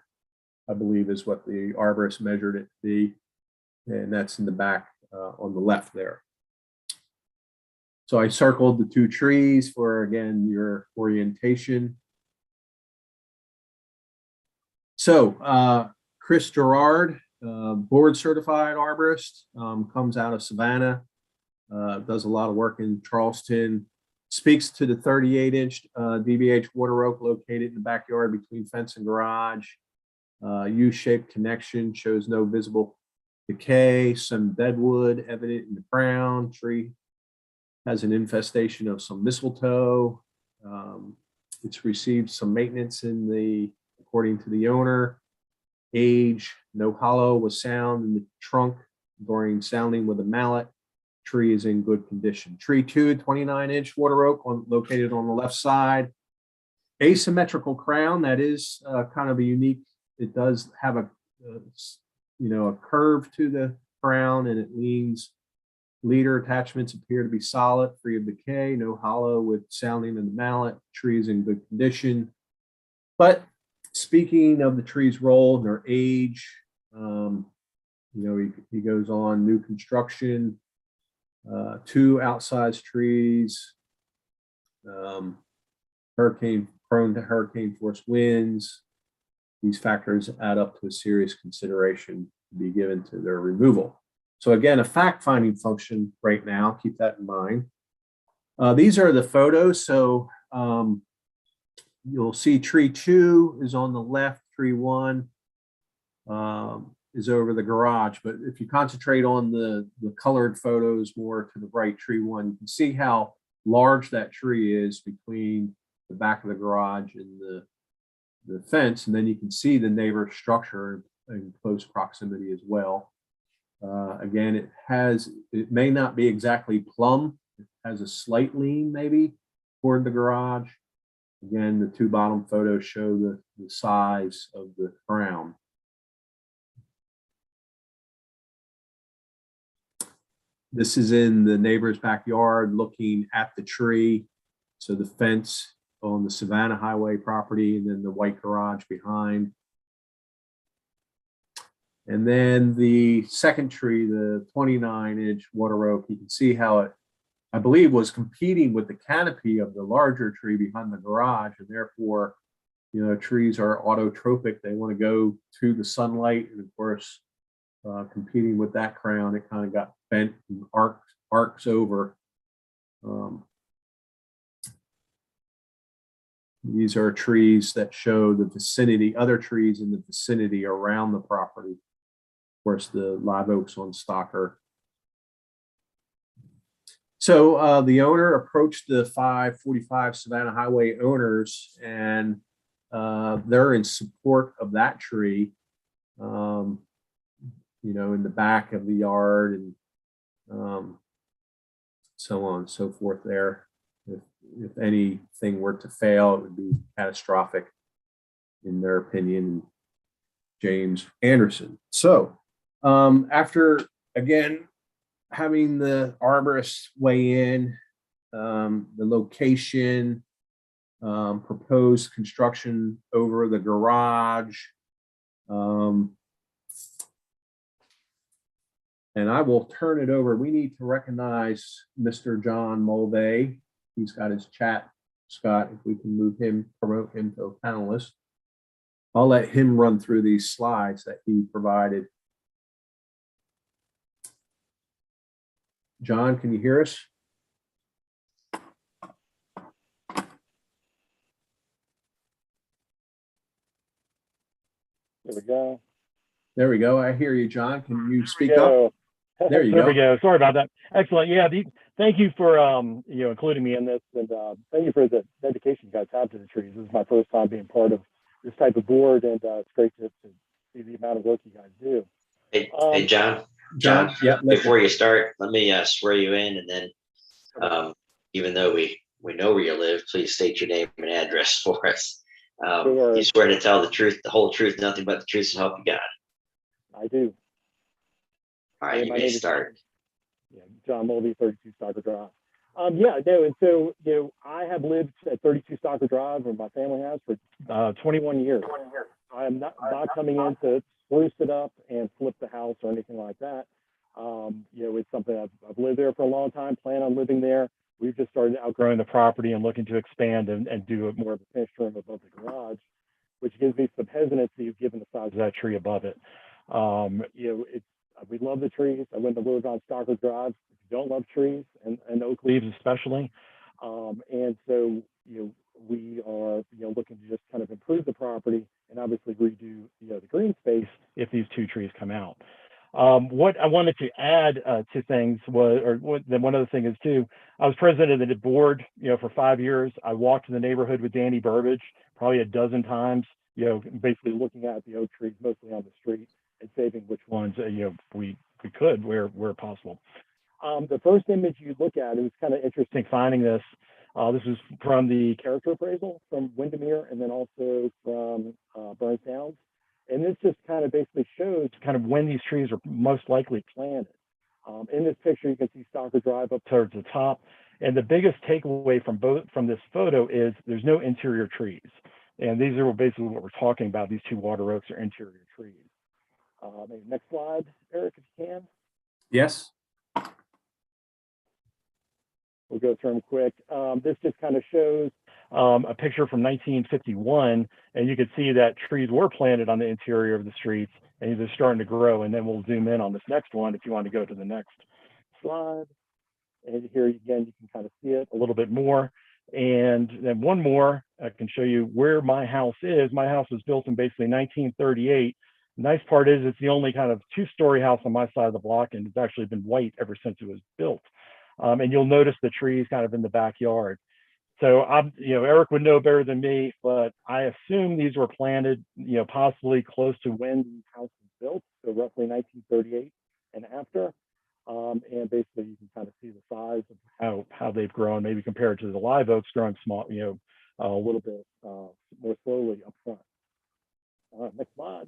I believe is what the arborist measured it to be. And that's in the back on the left there. So I circled the 2 trees for, again, your orientation. So Chris Gerard board certified arborist, comes out of Savannah, does a lot of work in Charleston, speaks to the 38-inch DBH water oak located in the backyard between fence and garage. U-shaped connection, shows no visible decay, some deadwood evident in the crown. Tree has an infestation of some mistletoe. It's received some maintenance according to the owner. Age, no hollow was sound in the trunk during sounding with a mallet. Tree is in good condition. Tree 2, 29-inch water oak located on the left side. Asymmetrical crown, that is kind of a unique, it does have a curve to the crown, and it leans. Leader attachments appear to be solid, free of decay, no hollow with sounding in the mallet. Tree is in good condition. But speaking of the tree's role and their age, he goes on new construction, 2 outsized trees, prone to hurricane force winds. These factors add up to a serious consideration to be given to their removal. So again, a fact-finding function right now, keep that in mind. These are the photos. So you'll see tree 2 is on the left, tree 1 is over the garage. But if you concentrate on the colored photos more to the right, tree 1, you can see how large that tree is between the back of the garage and the fence. And then you can see the neighbor structure in close proximity as well. Again, it may not be exactly plumb. It has a slight lean maybe toward the garage. Again, the 2 bottom photos show the size of the crown. This is in the neighbor's backyard looking at the tree. So the fence on the Savannah Highway property, and then the white garage behind. And then the second tree, the 29-inch water oak, you can see how it, I believe, was competing with the canopy of the larger tree behind the garage. And therefore, trees are autotrophic. They want to go to the sunlight. And of course, competing with that crown, it kind of got bent and arcs over. These are trees that show the vicinity, other trees in the vicinity around the property. Of course, the live oaks on Stocker. So the owner approached the 545 Savannah Highway owners, and they're in support of that tree, in the back of the yard, and so on and so forth there. If anything were to fail, it would be catastrophic, in their opinion, James Anderson. So after, again, having the arborists weigh in, the location, proposed construction over the garage, and I will turn it over. We need to recognize Mr. John Mulvey. He's got his chat. Scott, if we can promote him to a panelist. I'll let him run through these slides that he provided. John, can you hear us? There we go. There we go. I hear you, John. Can you speak up? There you There go. we go. Sorry about that. Excellent. Yeah. Thank you for including me in this, and thank you for the dedication you guys have to the trees. This is my first time being part of this type of board, and it's great to see the amount of work you guys do. Hey, John. Yeah. Before you start, let me swear you in, and then even though we know where you live, please state your name and address for us. Sure. You swear to tell the truth, the whole truth, nothing but the truth, so help you God. I do. All right, you may start. John Mulvey, 32 Stocker Drive. And so, I have lived at 32 Stocker Drive, or my family has, for 21 years. I am not coming in to spruce it up and flip the house or anything like that. It's something I've lived there for a long time, plan on living there. We've just started outgrowing the property and looking to expand and do more of a finished room above the garage, which gives me some hesitancy given the size of that tree above it. We love the trees. I went to Lewis on Stocker Drive. If you don't love trees and oak leaves especially, and so we are looking to just kind of improve the property and obviously redo the green space if these two trees come out. What I wanted to add to things was, one other thing is too, I was president of the board, for 5 years. I walked in the neighborhood with Danny Burbage probably a dozen times, basically looking at the oak trees mostly on the street and saving which ones, we could where possible. The first image you look at, it was kind of interesting finding this. This is from the character appraisal from Windermere and then also from Burns Downs. And this just kind of basically shows kind of when these trees are most likely planted. In this picture, you can see Stocker Drive up towards the top. And the biggest takeaway from this photo is there's no interior trees. And these are basically what we're talking about. These two water oaks are interior trees. Maybe next slide, Eric, if you can. Yes. We'll go through them quick. This just kind of shows a picture from 1951, and you can see that trees were planted on the interior of the streets, and they're starting to grow. And then we'll zoom in on this next one if you want to go to the next slide. And here again, you can kind of see it a little bit more. And then one more, I can show you where my house is. My house was built in basically 1938. The nice part is it's the only kind of two-story house on my side of the block, and it's actually been white ever since it was built. And you'll notice the trees kind of in the backyard. So Eric would know better than me, but I assume these were planted, possibly close to when the house was built, so roughly 1938 and after. And basically you can kind of see the size of how they've grown, maybe compared to the live oaks growing small, a little bit more slowly up front. Next slide.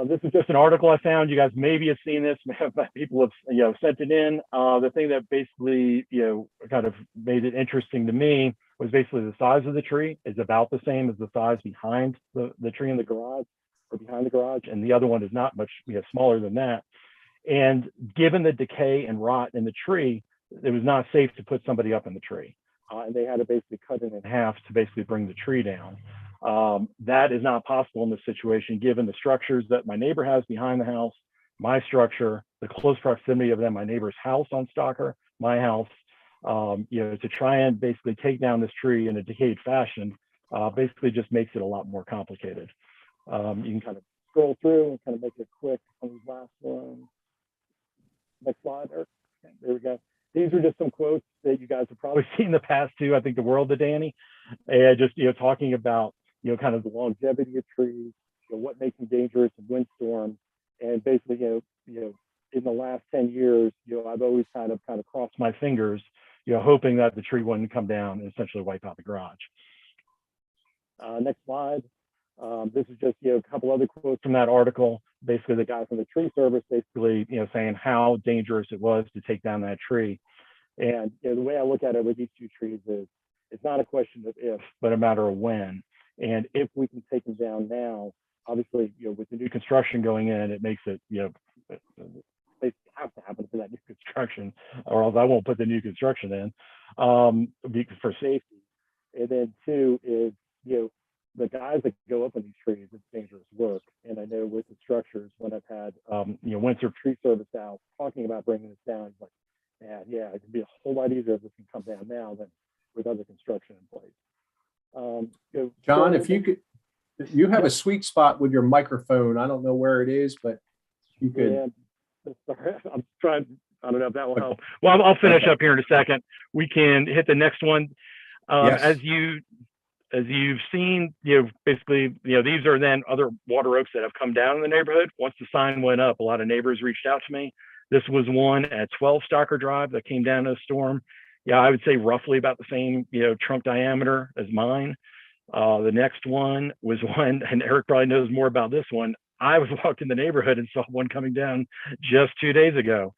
This is just an article I found. You guys maybe have seen this. People have sent it in. The thing that basically kind of made it interesting to me was basically the size of the tree is about the same as the size behind the tree in the garage or behind the garage, and the other one is not much smaller than that. And given the decay and rot in the tree, it was not safe to put somebody up in the tree, and they had to basically cut it in half to basically bring the tree down. That is not possible in this situation, given the structures that my neighbor has behind the house, my structure, the close proximity of them, my neighbor's house on Stocker, my house, to try and basically take down this tree in a decayed fashion, basically just makes it a lot more complicated. You can kind of scroll through and kind of make it quick on these last ones. Next slide, Eric. Okay, there we go. These are just some quotes that you guys have probably seen in the past too. I think the world of Danny, and just talking about kind of the longevity of trees, what makes them dangerous in windstorms, and basically in the last 10 years, I've always kind of crossed my fingers, hoping that the tree wouldn't come down and essentially wipe out the garage. Next slide. This is just a couple other quotes from that article. Basically, the guy from the tree service basically saying how dangerous it was to take down that tree. And the way I look at it with these two trees is it's not a question of if, but a matter of when. And if we can take them down now, obviously, with the new construction going in, it makes it, they have to happen for that new construction, or else I won't put the new construction in for safety. And then two is, the guys that go up on these trees, it's dangerous work. And I know with the structures, when I've had, Windsor Tree Service out talking about bringing this down, it's like, yeah, it could be a whole lot easier if this can come down now than with other construction in place. John, if you could, you have a sweet spot with your microphone. I don't know where it is, but you could. Yeah, sorry, I'm trying. I don't know if that will help. Well, I'll finish up here in a second. We can hit the next one. Yes. As you've seen, basically, these are then other water oaks that have come down in the neighborhood. Once the sign went up, a lot of neighbors reached out to me. This was one at 12 Stocker Drive that came down in a storm. Yeah, I would say roughly about the same, trunk diameter as mine. The next one was one, and Eric probably knows more about this one. I was walking the neighborhood and saw one coming down just 2 days ago.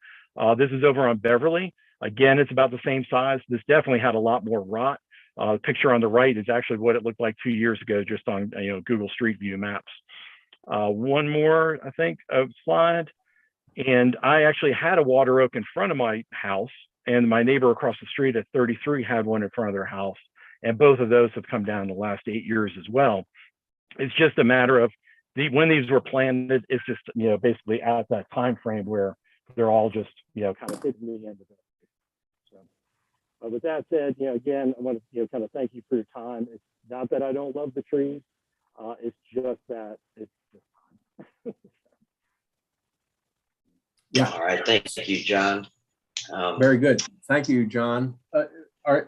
This is over on Beverly. Again, it's about the same size. This definitely had a lot more rot. The picture on the right is actually what it looked like 2 years ago, just on Google Street View maps. One more, I think, slide. And I actually had a water oak in front of my house, and my neighbor across the street at 33 had one in front of their house. And both of those have come down in the last 8 years as well. It's just a matter of when these were planted, it's just, basically at that time frame where they're all just, kind of hitting the end of it. So, but with that said, again, I want to, kind of thank you for your time. It's not that I don't love the trees. It's just that it's just time. Yeah. All right, thank you, John. Very good. Thank you, John.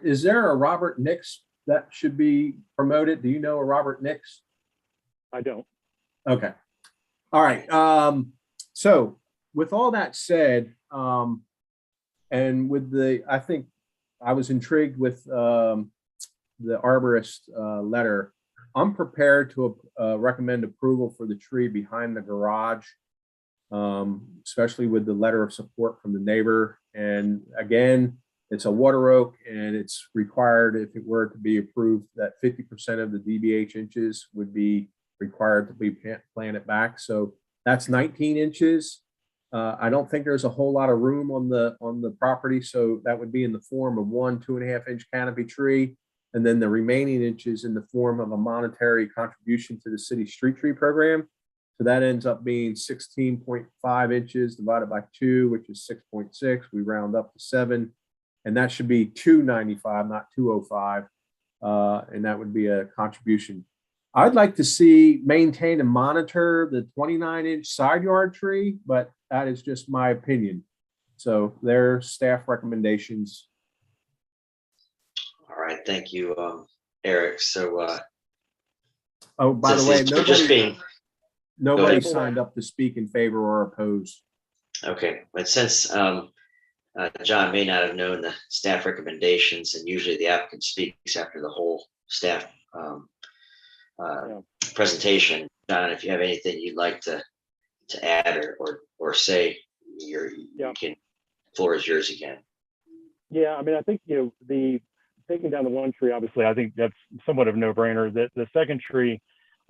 Is there a Robert Nix that should be promoted? Do you know a Robert Nix? I don't. Okay. All right. So with all that said, and with I think I was intrigued with the arborist letter. I'm prepared to recommend approval for the tree behind the garage, especially with the letter of support from the neighbor. And again, it's a water oak, and it's required, if it were to be approved, that 50% of the DBH inches would be required to be planted back. So that's 19 inches. I don't think there's a whole lot of room on the property, so that would be in the form of 1 2.5 inch canopy tree, and then the remaining inches in the form of a monetary contribution to the city street tree program. So that ends up being 16.5 inches divided by 2, which is 6.6. We round up to 7, and that should be 295, not 205, and that would be a contribution. I'd like to see maintain and monitor the 29-inch side yard tree, but that is just my opinion. So their staff recommendations. All right, thank you, Eric. So, Oh, by the way, nobody ahead. signed up to speak in favor or oppose. Okay, but since John may not have known the staff recommendations, and usually the applicant speaks after the whole staff presentation, John, if you have anything you'd like to add or say, you can. Floor is yours again. Yeah, I mean, I think the taking down the one tree, obviously, I think that's somewhat of a no-brainer. The second tree,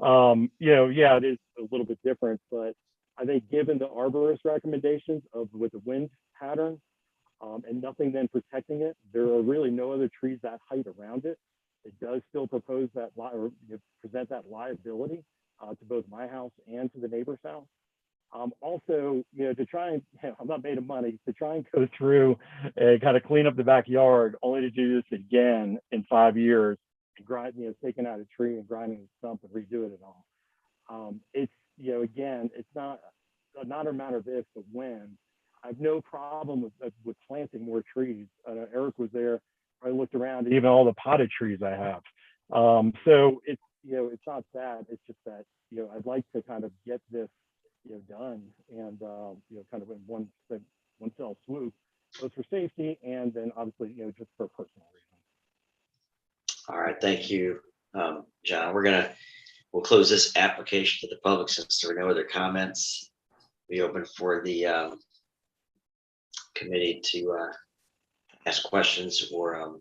it is a little bit different, but I think given the arborist recommendations with the wind pattern and nothing then protecting it, there are really no other trees that height around it. It does still propose that present that liability to both my house and to the neighbor's house. Also, to try and, I'm not made of money, to try and go through and kind of clean up the backyard, only to do this again in 5 years, and grind, taking out a tree and grinding a stump and redo it at all. It's, again, it's not a matter of if, but when. I have no problem with planting more trees. Eric was there. I looked around at even all the potted trees I have. So it's, it's not that. It's just that, I'd like to kind of get this, done and, kind of in one fell swoop, both for safety and then obviously, just for personal reasons. All right, thank you, John. We'll close this application to the public since there are no other comments. We open for the committee to ask questions or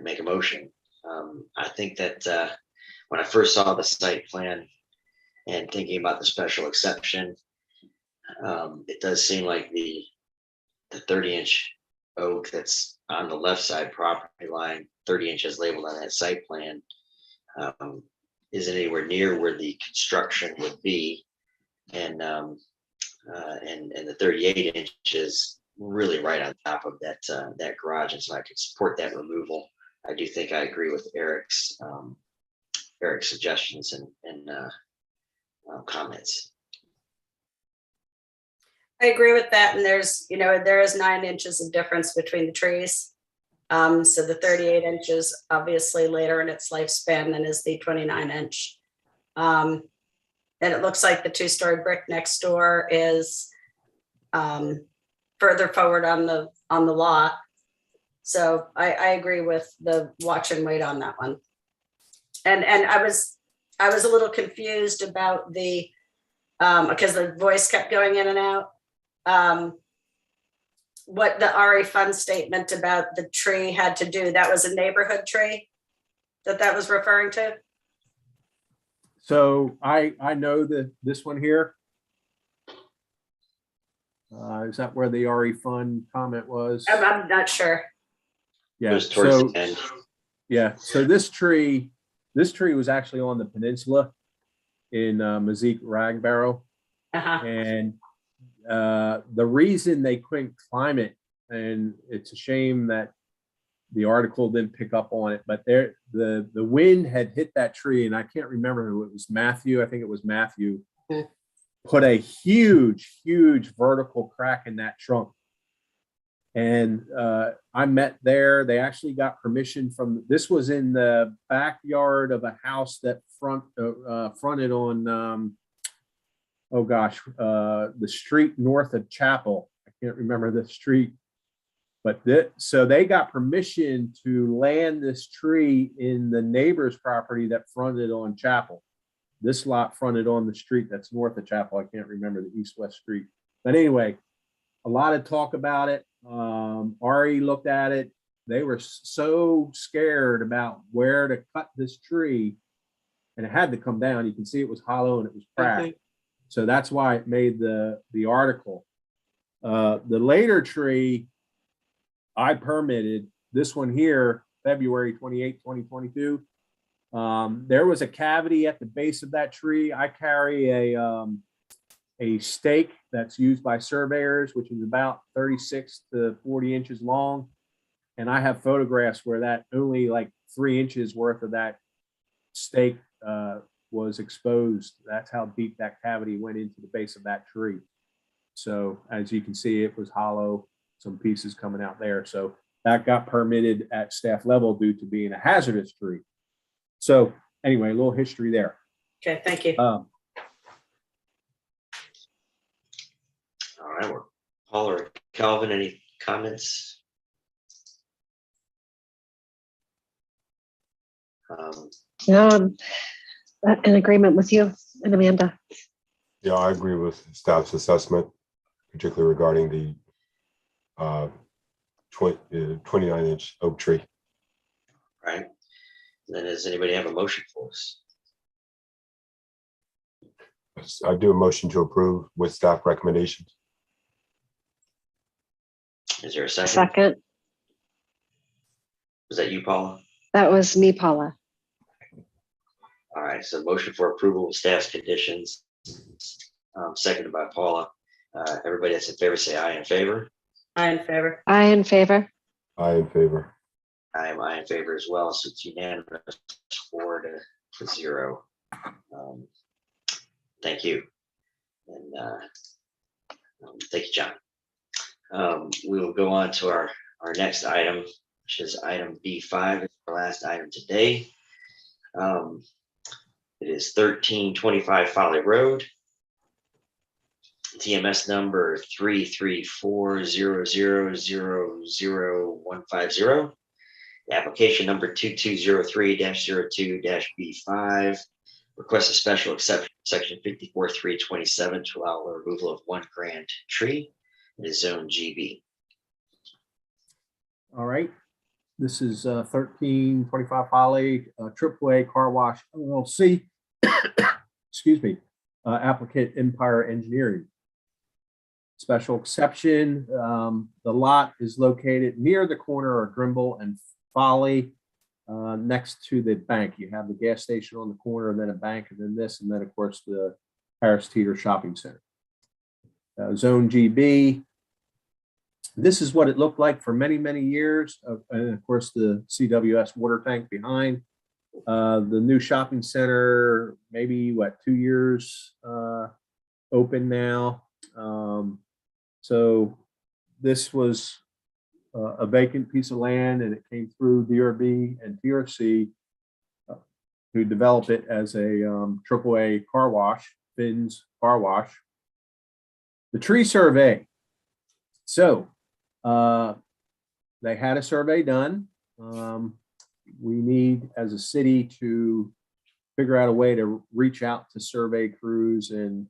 make a motion. I think that when I first saw the site plan and thinking about the special exception, it does seem like the 30-inch oak that's on the left side property line, 30 inches labeled on that site plan, isn't anywhere near where the construction would be, and the 38 inches really right on top of that garage, and so I could support that removal. I do think I agree with Eric's suggestions and comments. I agree with that. And there is 9 inches of difference between the trees. So the 38 inches obviously later in its lifespan than is the 29 inch. And it looks like the 2-story brick next door is further forward on the lot. So I agree with the watch and wait on that one. And I was a little confused about the because the voice kept going in and out. What the RE fund statement about the tree had to do, that was a neighborhood tree that was referring to? So I know that this one here. Is that where the RE fund comment was? I'm not sure. Yeah. It was towards the end. Yeah. So this tree was actually on the peninsula. in Mazik Ragbaro. Uh-huh. And the reason they couldn't climb it, and it's a shame that the article didn't pick up on it, but the wind had hit that tree, and I can't remember who it was. Matthew, I think it was Matthew, put a huge vertical crack in that trunk. And I met there. They actually got permission from, this was in the backyard of a house that fronted on, the street north of Chapel. I can't remember the street, but so they got permission to land this tree in the neighbor's property that fronted on Chapel. This lot fronted on the street that's north of Chapel. I can't remember the east-west street. But anyway, a lot of talk about it. Ari looked at it. They were so scared about where to cut this tree, and it had to come down. You can see it was hollow and it was cracked. So that's why it made the article. The later tree, I permitted this one here, February 28, 2022. There was a cavity at the base of that tree. I carry a stake that's used by surveyors, which is about 36 to 40 inches long. And I have photographs where that only like 3 inches worth of that stake was exposed. That's how deep that cavity went into the base of that tree. So as you can see, it was hollow, some pieces coming out there. So that got permitted at staff level due to being a hazardous tree. So anyway, a little history there. Okay, thank you. All right, Paul or Calvin, any comments? No, I'm in agreement with you and Amanda. Yeah, I agree with staff's assessment, particularly regarding the 29-inch oak tree. Right. Then does anybody have a motion for us? I do a motion to approve with staff recommendations. Is there a second? Second. Was that you, Paula? That was me, Paula. All right, so motion for approval of staff's conditions, seconded by Paula. Everybody that's in favor, say aye in favor. I in favor. I in favor. I in favor. I am in favor as well, so it's unanimous 4-0. Thank you. And thank you, John. We will go on to our next item, which is item B5. It's our last item today. It is 1325 Folly Road. TMS number 33400000150. Application number 2203-02-B5. Request a special exception, section 54.327 to allow the removal of 1 grand tree. It is zone GB. All right. This is 1325 Folly, AAA Car Wash LLC. Excuse me. Applicant Empire Engineering. Special exception. The lot is located near the corner of Grimble and Folly, next to the bank. You have the gas station on the corner, and then a bank, and then this, and then of course the Harris Teeter Shopping Center. Zone GB. This is what it looked like for many, many years. And of course, the CWS water tank behind. The new shopping center, maybe what, 2 years open now. So this was a vacant piece of land, and it came through DRB and TRC who developed it as a AAA car wash, Finn's Car Wash. The tree survey. So they had a survey done. We need, as a city, to figure out a way to reach out to survey crews and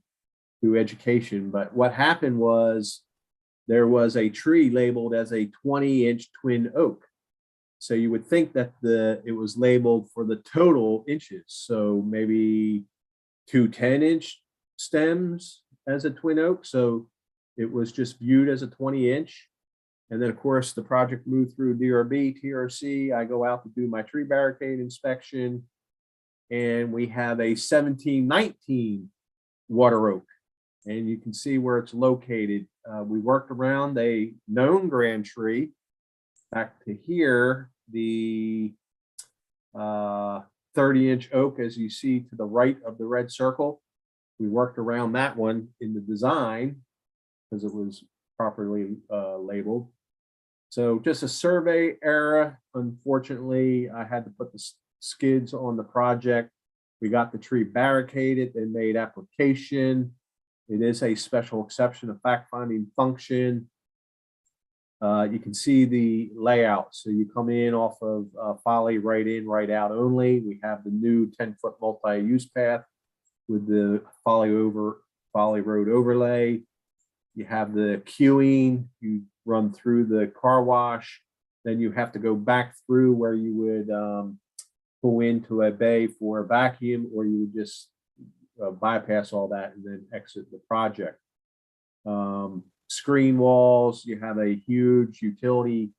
do education. But what happened was there was a tree labeled as a 20-inch twin oak. So you would think that it was labeled for the total inches. So maybe 2 10-inch stems as a twin oak. So it was just viewed as a 20-inch. And then, of course, the project moved through DRB, TRC. I go out to do my tree barricade inspection. and we have a 1719 water oak. And you can see where it's located. We worked around a known grand tree. Back to here, the 30-inch oak, as you see to the right of the red circle. We worked around that one in the design because it was properly labeled. So just a survey error. Unfortunately, I had to put the skids on the project. We got the tree barricaded and made application. It is a special exception, a fact-finding function. You can see the layout. So you come in off of Folly, right in, right out only. We have the new 10-foot multi-use path with the Folly Road overlay. You have the queuing. You run through the car wash. Then you have to go back through where you would go into a bay for a vacuum, or you would just bypass all that and then exit the project. Screen walls, you have a huge utility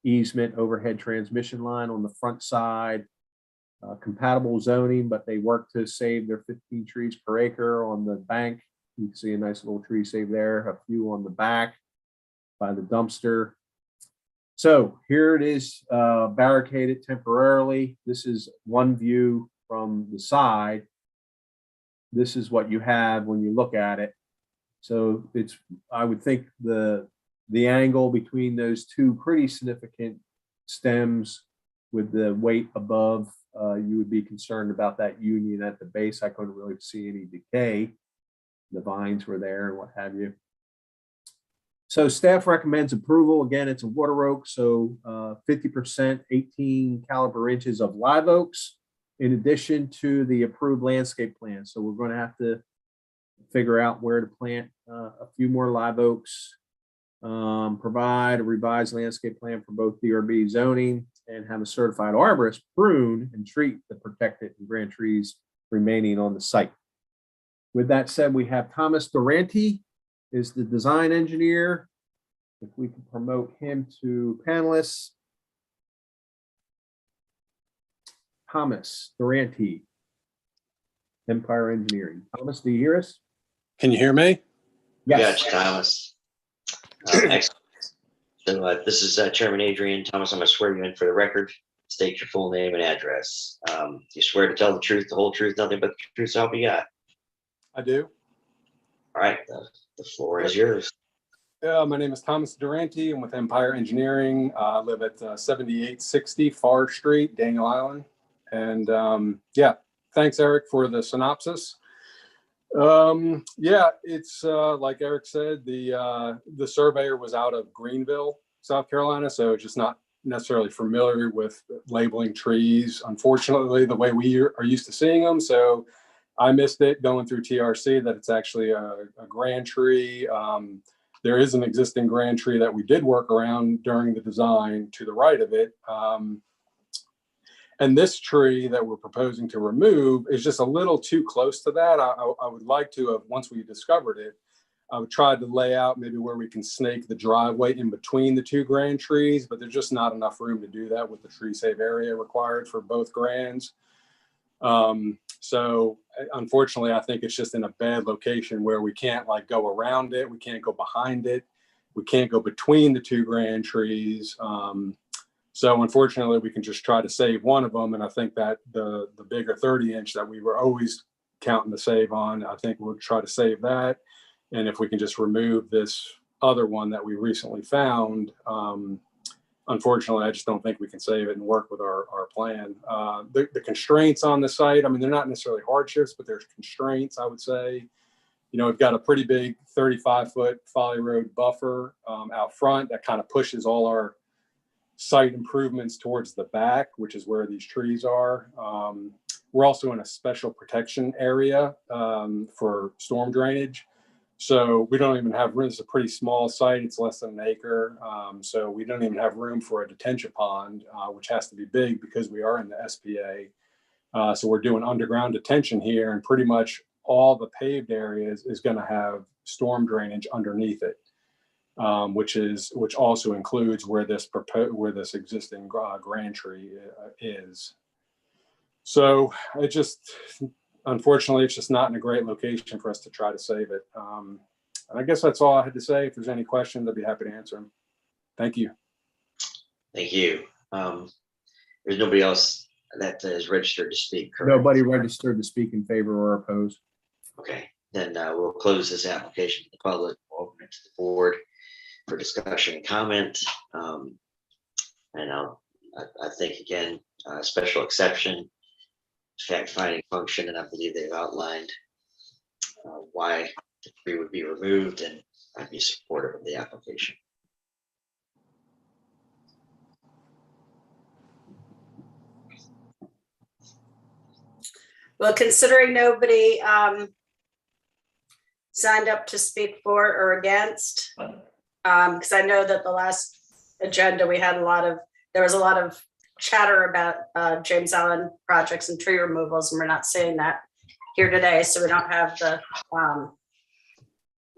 easement overhead transmission line on the front side. Compatible zoning, but they work to save their 15 trees per acre on the bank. You can see a nice little tree save there, a few on the back by the dumpster. So here it is, barricaded temporarily. This is one view from the side. This is what you have when you look at it. So it's, I would think the angle between those two pretty significant stems with the weight above, you would be concerned about that union at the base. I couldn't really see any decay. The vines were there and what have you. So staff recommends approval. Again, it's a water oak, so 50% 18 caliber inches of live oaks, in addition to the approved landscape plan. So we're going to have to figure out where to plant a few more live oaks, provide a revised landscape plan for both DRB zoning, and have a certified arborist prune and treat the protected and grand trees remaining on the site. With that said, we have Thomas Durante is the design engineer. If we can promote him to panelists. Thomas Durante, Empire Engineering. Thomas, do you hear us? Can you hear me? Yes, Thomas. Excellent. So this is Chairman Adrian. Thomas, I'm going to swear you in for the record. State your full name and address. You swear to tell the truth, the whole truth, nothing but the truth, so help you God. I do. All right, the floor is yours. My name is Thomas Durante. I'm with Empire Engineering. I live at 7860 Far Street, Daniel Island. And yeah, thanks, Eric, for the synopsis. Yeah, it's like Eric said, the surveyor was out of Greenville, South Carolina, so just not necessarily familiar with labeling trees, unfortunately, the way we are used to seeing them. So I missed it going through TRC that it's actually a grand tree. There is an existing grand tree that we did work around during the design to the right of it. And this tree that we're proposing to remove is just a little too close to that. I would like to have, once we discovered it, I would try to lay out maybe where we can snake the driveway in between the two grand trees, but there's just not enough room to do that with the tree save area required for both grands. So unfortunately, I think it's just in a bad location where we can't like go around it. We can't go behind it. We can't go between the two grand trees. So unfortunately, we can just try to save one of them. And I think that the bigger 30-inch that we were always counting to save on, I think we'll try to save that. And if we can just remove this other one that we recently found, unfortunately, I just don't think we can save it and work with our plan. The constraints on the site, I mean, they're not necessarily hardships, but there's constraints, I would say. You know, we've got a pretty big 35-foot Folly Road buffer out front that kind of pushes all our site improvements towards the back, which is where these trees are. We're also in a special protection area for storm drainage. So we don't even have room. It's a pretty small site. It's less than an acre. So we don't even have room for a detention pond, which has to be big because we are in the SPA. So we're doing underground detention here, and pretty much all the paved areas is going to have storm drainage underneath it, which also includes where this existing grand tree is. So it just, unfortunately, it's just not in a great location for us to try to save it. And I guess that's all I had to say. If there's any questions, I'd be happy to answer them. Thank you. Thank you. There's nobody else that is registered to speak, correct? Nobody registered to speak in favor or oppose. Okay, then we'll close this application to the public, open it to the board for discussion and comment. And I think, again, special exception, fact-finding function, and I believe they've outlined why the tree would be removed, and I'd be supportive of the application. Well, considering nobody signed up to speak for or against, because I know that the last agenda we had there was a lot of chatter about James Allen projects and tree removals, and we're not seeing that here today, so we don't have the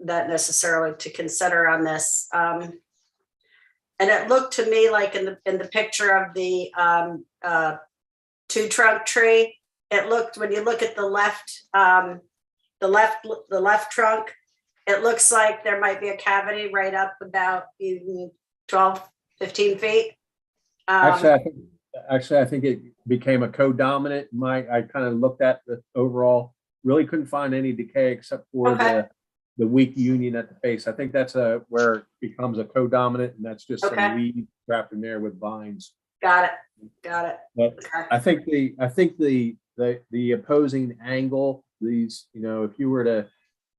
that necessarily to consider on this. And it looked to me like in the picture of the two trunk tree, it looked, when you look at the left trunk, it looks like there might be a cavity right up about 12, 15 feet. Actually, I think it became a co-dominant. I kind of looked at the overall, really couldn't find any decay except for the weak union at the base. I think that's where it becomes a co-dominant, and that's just some weed trapped in there with vines. Got it. But I think the opposing angle, these, if you were to,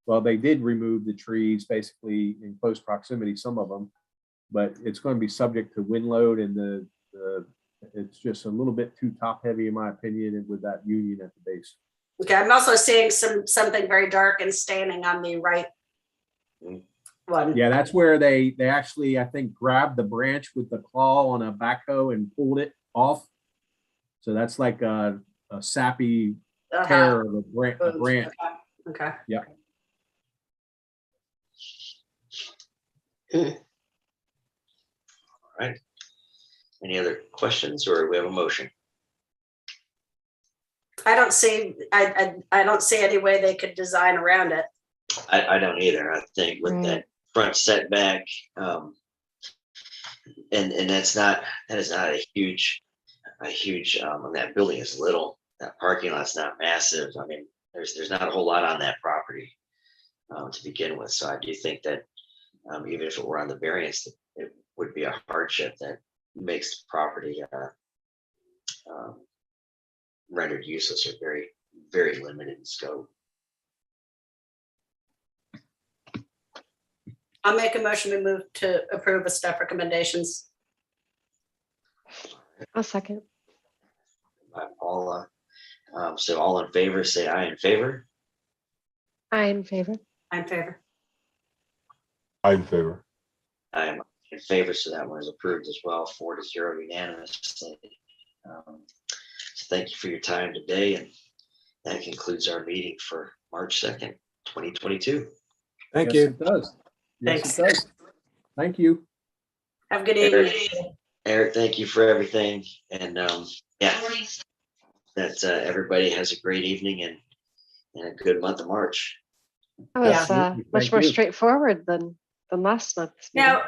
well, they did remove the trees basically in close proximity, some of them, but it's going to be subject to wind load, and it's just a little bit too top heavy in my opinion with that union at the base. Okay, I'm also seeing something very dark and staining on the right one. Yeah, that's where they actually, I think, grabbed the branch with the claw on a backhoe and pulled it off. So that's like a sappy tear of a branch. Okay. Yeah. All right. Any other questions, or we have a motion? I don't see any way they could design around it. I don't either. I think with that front setback, and that is not a huge, that building is little, that parking lot's not massive. I mean, there's not a whole lot on that property to begin with. So I do think that even if it were on the variance, it would be a hardship that makes the property rendered useless or very, very limited in scope. I'll make a motion to move to approve of staff recommendations. I'll second. By Paula. So all in favor, say aye in favor. I in favor. I'm in favor. I'm in favor. I am in favor, so that one is approved as well, 4-0 unanimously. So thank you for your time today, and that concludes our meeting for March 2nd, 2022. Thank you. It does. Thanks. Yes, it does. Thank you. Have a good evening. Eric, thank you for everything, and that everybody has a great evening and a good month of March. That was Absolutely. much Thank more you. straightforward than last month's meeting. Now,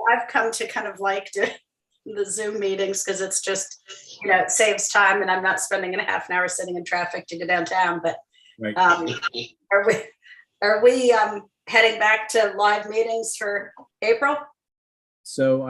I've come to kind of like the Zoom meetings because it's just, it saves time and I'm not spending a half an hour sitting in traffic to go downtown. But Right. are we heading back to live meetings for April? So